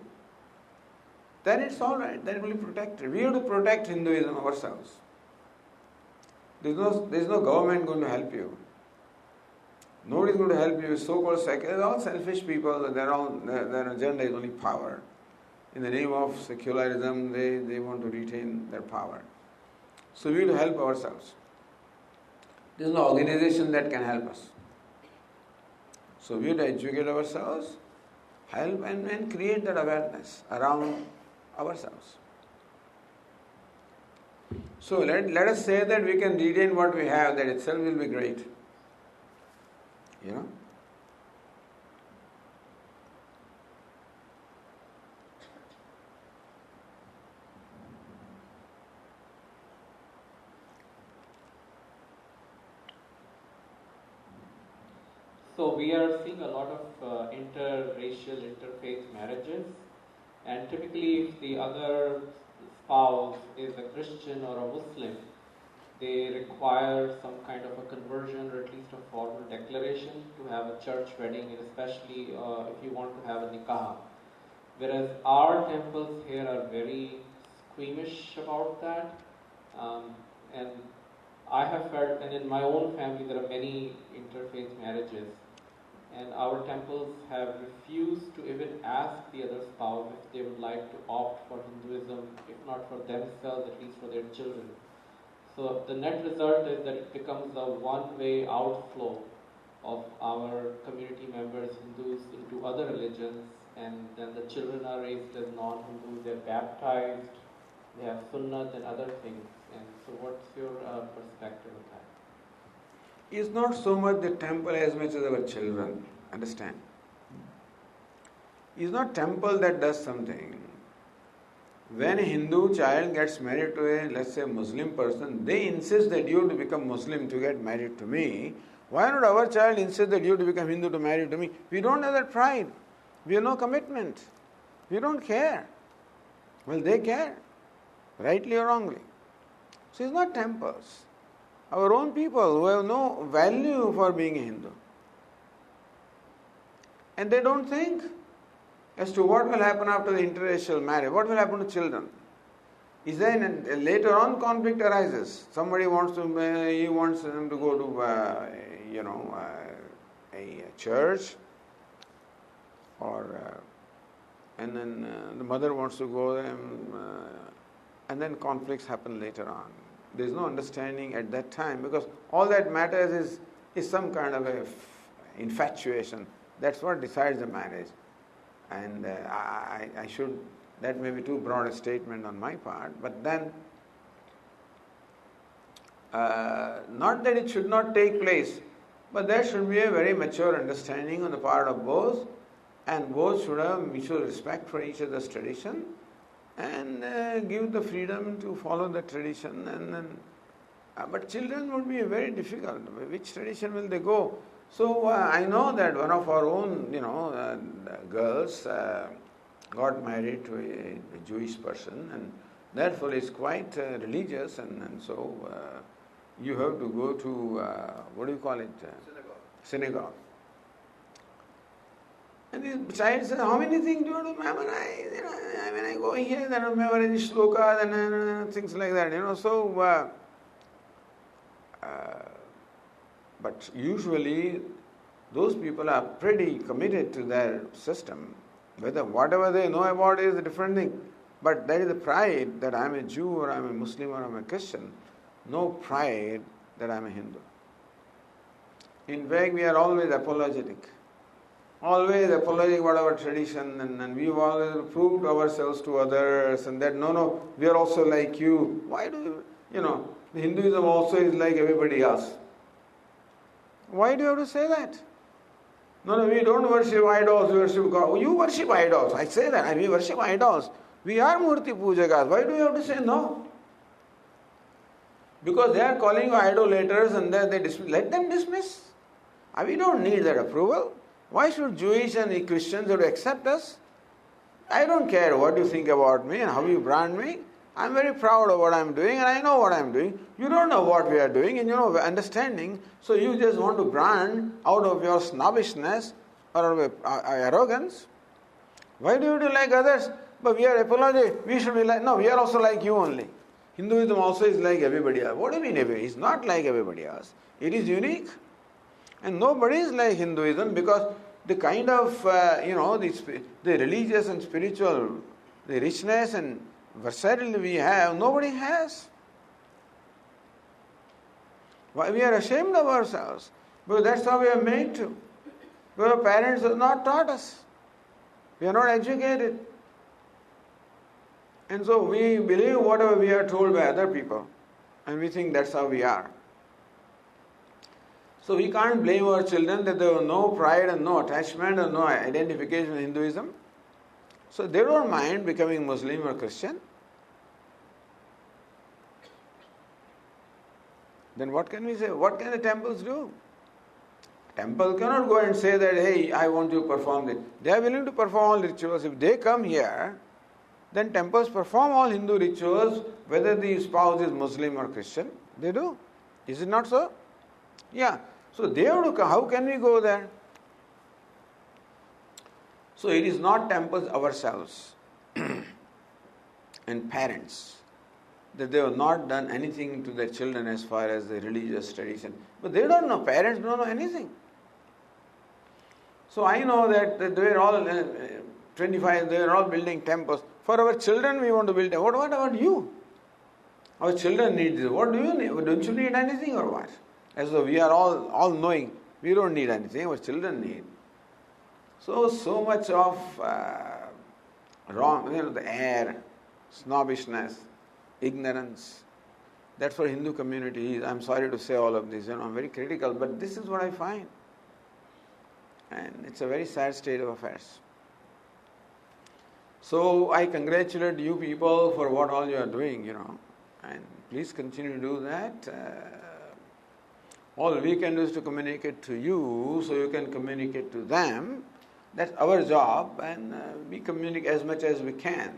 [SPEAKER 1] Then it's all right, then we'll be protected. We have to protect Hinduism ourselves. There's no government going to help you. Nobody is going to help you. So-called secular, they're all selfish people. Their agenda is only power. In the name of secularism, they want to retain their power. So we have to help ourselves. There's no organization that can help us. So we have to educate ourselves, help and create that awareness around ourselves. So let us say that we can retain what we have, that itself will be great.
[SPEAKER 7] So we are seeing a lot of interracial, interfaith marriages, and typically if the other spouse is a Christian or a Muslim, they require some kind of a conversion or at least a formal declaration to have a church wedding, especially if you want to have a nikah. Whereas our temples here are very squeamish about that, and I have felt, and in my own family there are many interfaith marriages, and our temples have refused to even ask the other spouse if they would like to opt for Hinduism, if not for themselves, at least for their children. So the net result is that it becomes a one-way outflow of our community members, Hindus, into other religions, and then the children are raised as non-Hindus, they're baptized, they have sunnat and other things. And so what's your perspective of that?
[SPEAKER 1] It's not so much the temple as much as our children. Understand? It's not temple that does something. When a Hindu child gets married to a, let's say, Muslim person, they insist that you have to become Muslim to get married to me. Why not our child insist that you have to become Hindu to marry to me? We don't have that pride. We have no commitment. We don't care. Well, they care, rightly or wrongly. So it's not temples. Our own people who have no value for being a Hindu. And they don't think as to what will happen after the interracial marriage, what will happen to children. Is there later on conflict arises? Somebody wants to, he wants them to go to, a church, or and then the mother wants to go, and then conflicts happen later on. There is no understanding at that time, because all that matters is some kind of a infatuation. That's what decides the marriage. And I should, that may be too broad a statement on my part, but then, not that it should not take place, but there should be a very mature understanding on the part of both, and both should have mutual respect for each other's tradition, and give the freedom to follow the tradition. And then, but children would be very difficult. Which tradition will they go? So I know that one of our own, girls got married to a Jewish person, and therefore is quite religious, and so you have to go to what do you call it? Synagogue. And the child says, "How many things do you have to memorize? When I go here, then I memorize shlokas and things like that. So." But usually, those people are pretty committed to their system. Whatever they know about it is a different thing. But there is a pride that I'm a Jew or I'm a Muslim or I'm a Christian. No pride that I'm a Hindu. In fact, we are always apologetic. Always apologetic about our tradition, and we've always proved ourselves to others, and that, no, we are also like you. Why do the Hinduism also is like everybody else. Why do you have to say that? No, we don't worship idols, we worship God. You worship idols. I say that, we worship idols. We are Murti Pujakas. Why do you have to say no? Because they are calling you idolaters, and then they dismiss. Let them dismiss. We don't need that approval. Why should Jewish and Christians have to accept us? I don't care what you think about me and how you brand me. I'm very proud of what I'm doing, and I know what I'm doing. You don't know what we are doing, and understanding. So you just want to brand out of your snobbishness or arrogance. Why do you do like others? But we are apologetic. We should be like, no, we are also like you only. Hinduism also is like everybody else. What do you mean everybody? It's not like everybody else. It is unique. And nobody is like Hinduism, because the kind of, the religious and spiritual, the richness and versatility we have, nobody has. Why we are ashamed of ourselves? Because that's how we are made to. Because our parents have not taught us. We are not educated. And so we believe whatever we are told by other people, and we think that's how we are. So we can't blame our children that there was no pride and no attachment and no identification with Hinduism. So they don't mind becoming Muslim or Christian. Then what can we say? What can the temples do? Temple cannot go and say that, hey, I want you to perform this. They are willing to perform all rituals. If they come here, then temples perform all Hindu rituals, whether the spouse is Muslim or Christian. They do. Is it not so? Yeah. So they have to come. How can we go there? So it is not temples ourselves and parents that they have not done anything to their children as far as the religious tradition. But they don't know. Parents don't know anything. So I know that they are all 25. They are all building temples. For our children, we want to build. What about you? Our children need this. What do you need? Don't you need anything or what? As though we are all knowing. We don't need anything. Our children need. So much of wrong, the air, snobbishness, ignorance. That for Hindu community, I'm sorry to say all of this, I'm very critical, but this is what I find. And it's a very sad state of affairs. So I congratulate you people for what all you are doing, and please continue to do that. All we can do is to communicate to you so you can communicate to them. That's our job, and we communicate as much as we can.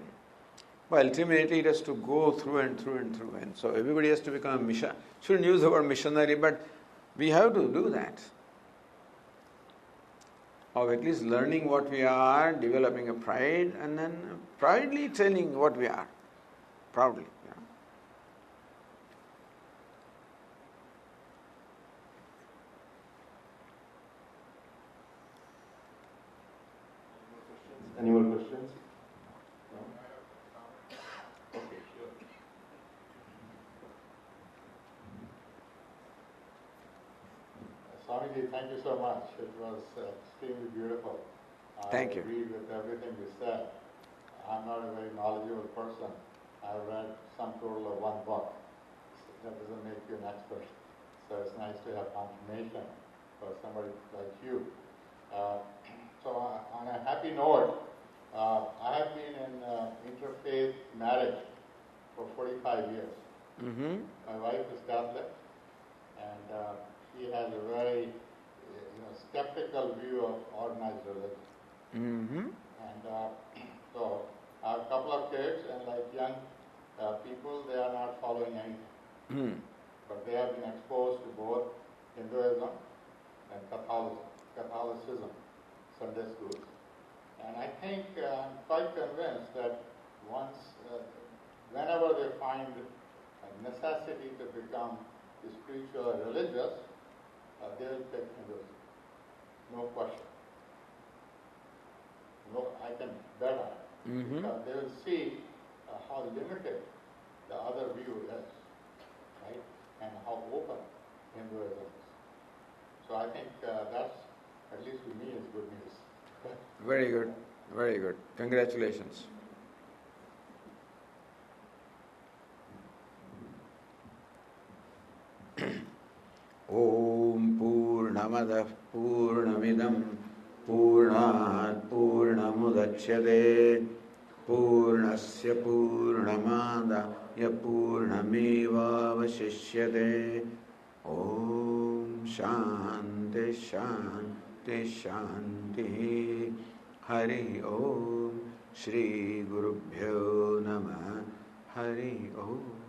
[SPEAKER 1] But ultimately it has to go through and through and through. And so everybody has to become a mission. Shouldn't use the word missionary, but we have to do that. Of at least learning what we are, developing a pride, and then proudly telling what we are. Proudly.
[SPEAKER 8] Any more questions? No? Okay, sure. Swamiji, thank you so much. It was extremely beautiful.
[SPEAKER 1] Thank you.
[SPEAKER 8] I agree with everything you said. I'm not a very knowledgeable person. I've read some total of one book. That doesn't make you an expert. So it's nice to have confirmation for somebody like you. So on a happy note, I have been in interfaith marriage for 45 years.
[SPEAKER 1] Mm-hmm.
[SPEAKER 8] My wife is Catholic, and she has a very skeptical view of organized religion.
[SPEAKER 1] Mm-hmm.
[SPEAKER 8] And so I have a couple of kids, and like young people, they are not following anything.
[SPEAKER 1] Mm.
[SPEAKER 8] But they have been exposed to both Hinduism and Catholicism, Sunday schools. And I think I'm quite convinced that whenever they find a necessity to become spiritual or religious, they will take Hinduism. No question. No, I can bet on it.
[SPEAKER 1] Mm-hmm.
[SPEAKER 8] Because they will see how limited the other view is, right? And how open Hinduism is. So I think that's, at least to me, is good news.
[SPEAKER 1] Very good, very good. Congratulations. Om Purnamadah Purnamidam Purnat Purnamudachyate Purnasya Purnamadaya Purnameva Vashishyate. Om Shanti Shanti Shanti. Hari Om Shri Gurubhyo Namah. Hari Om.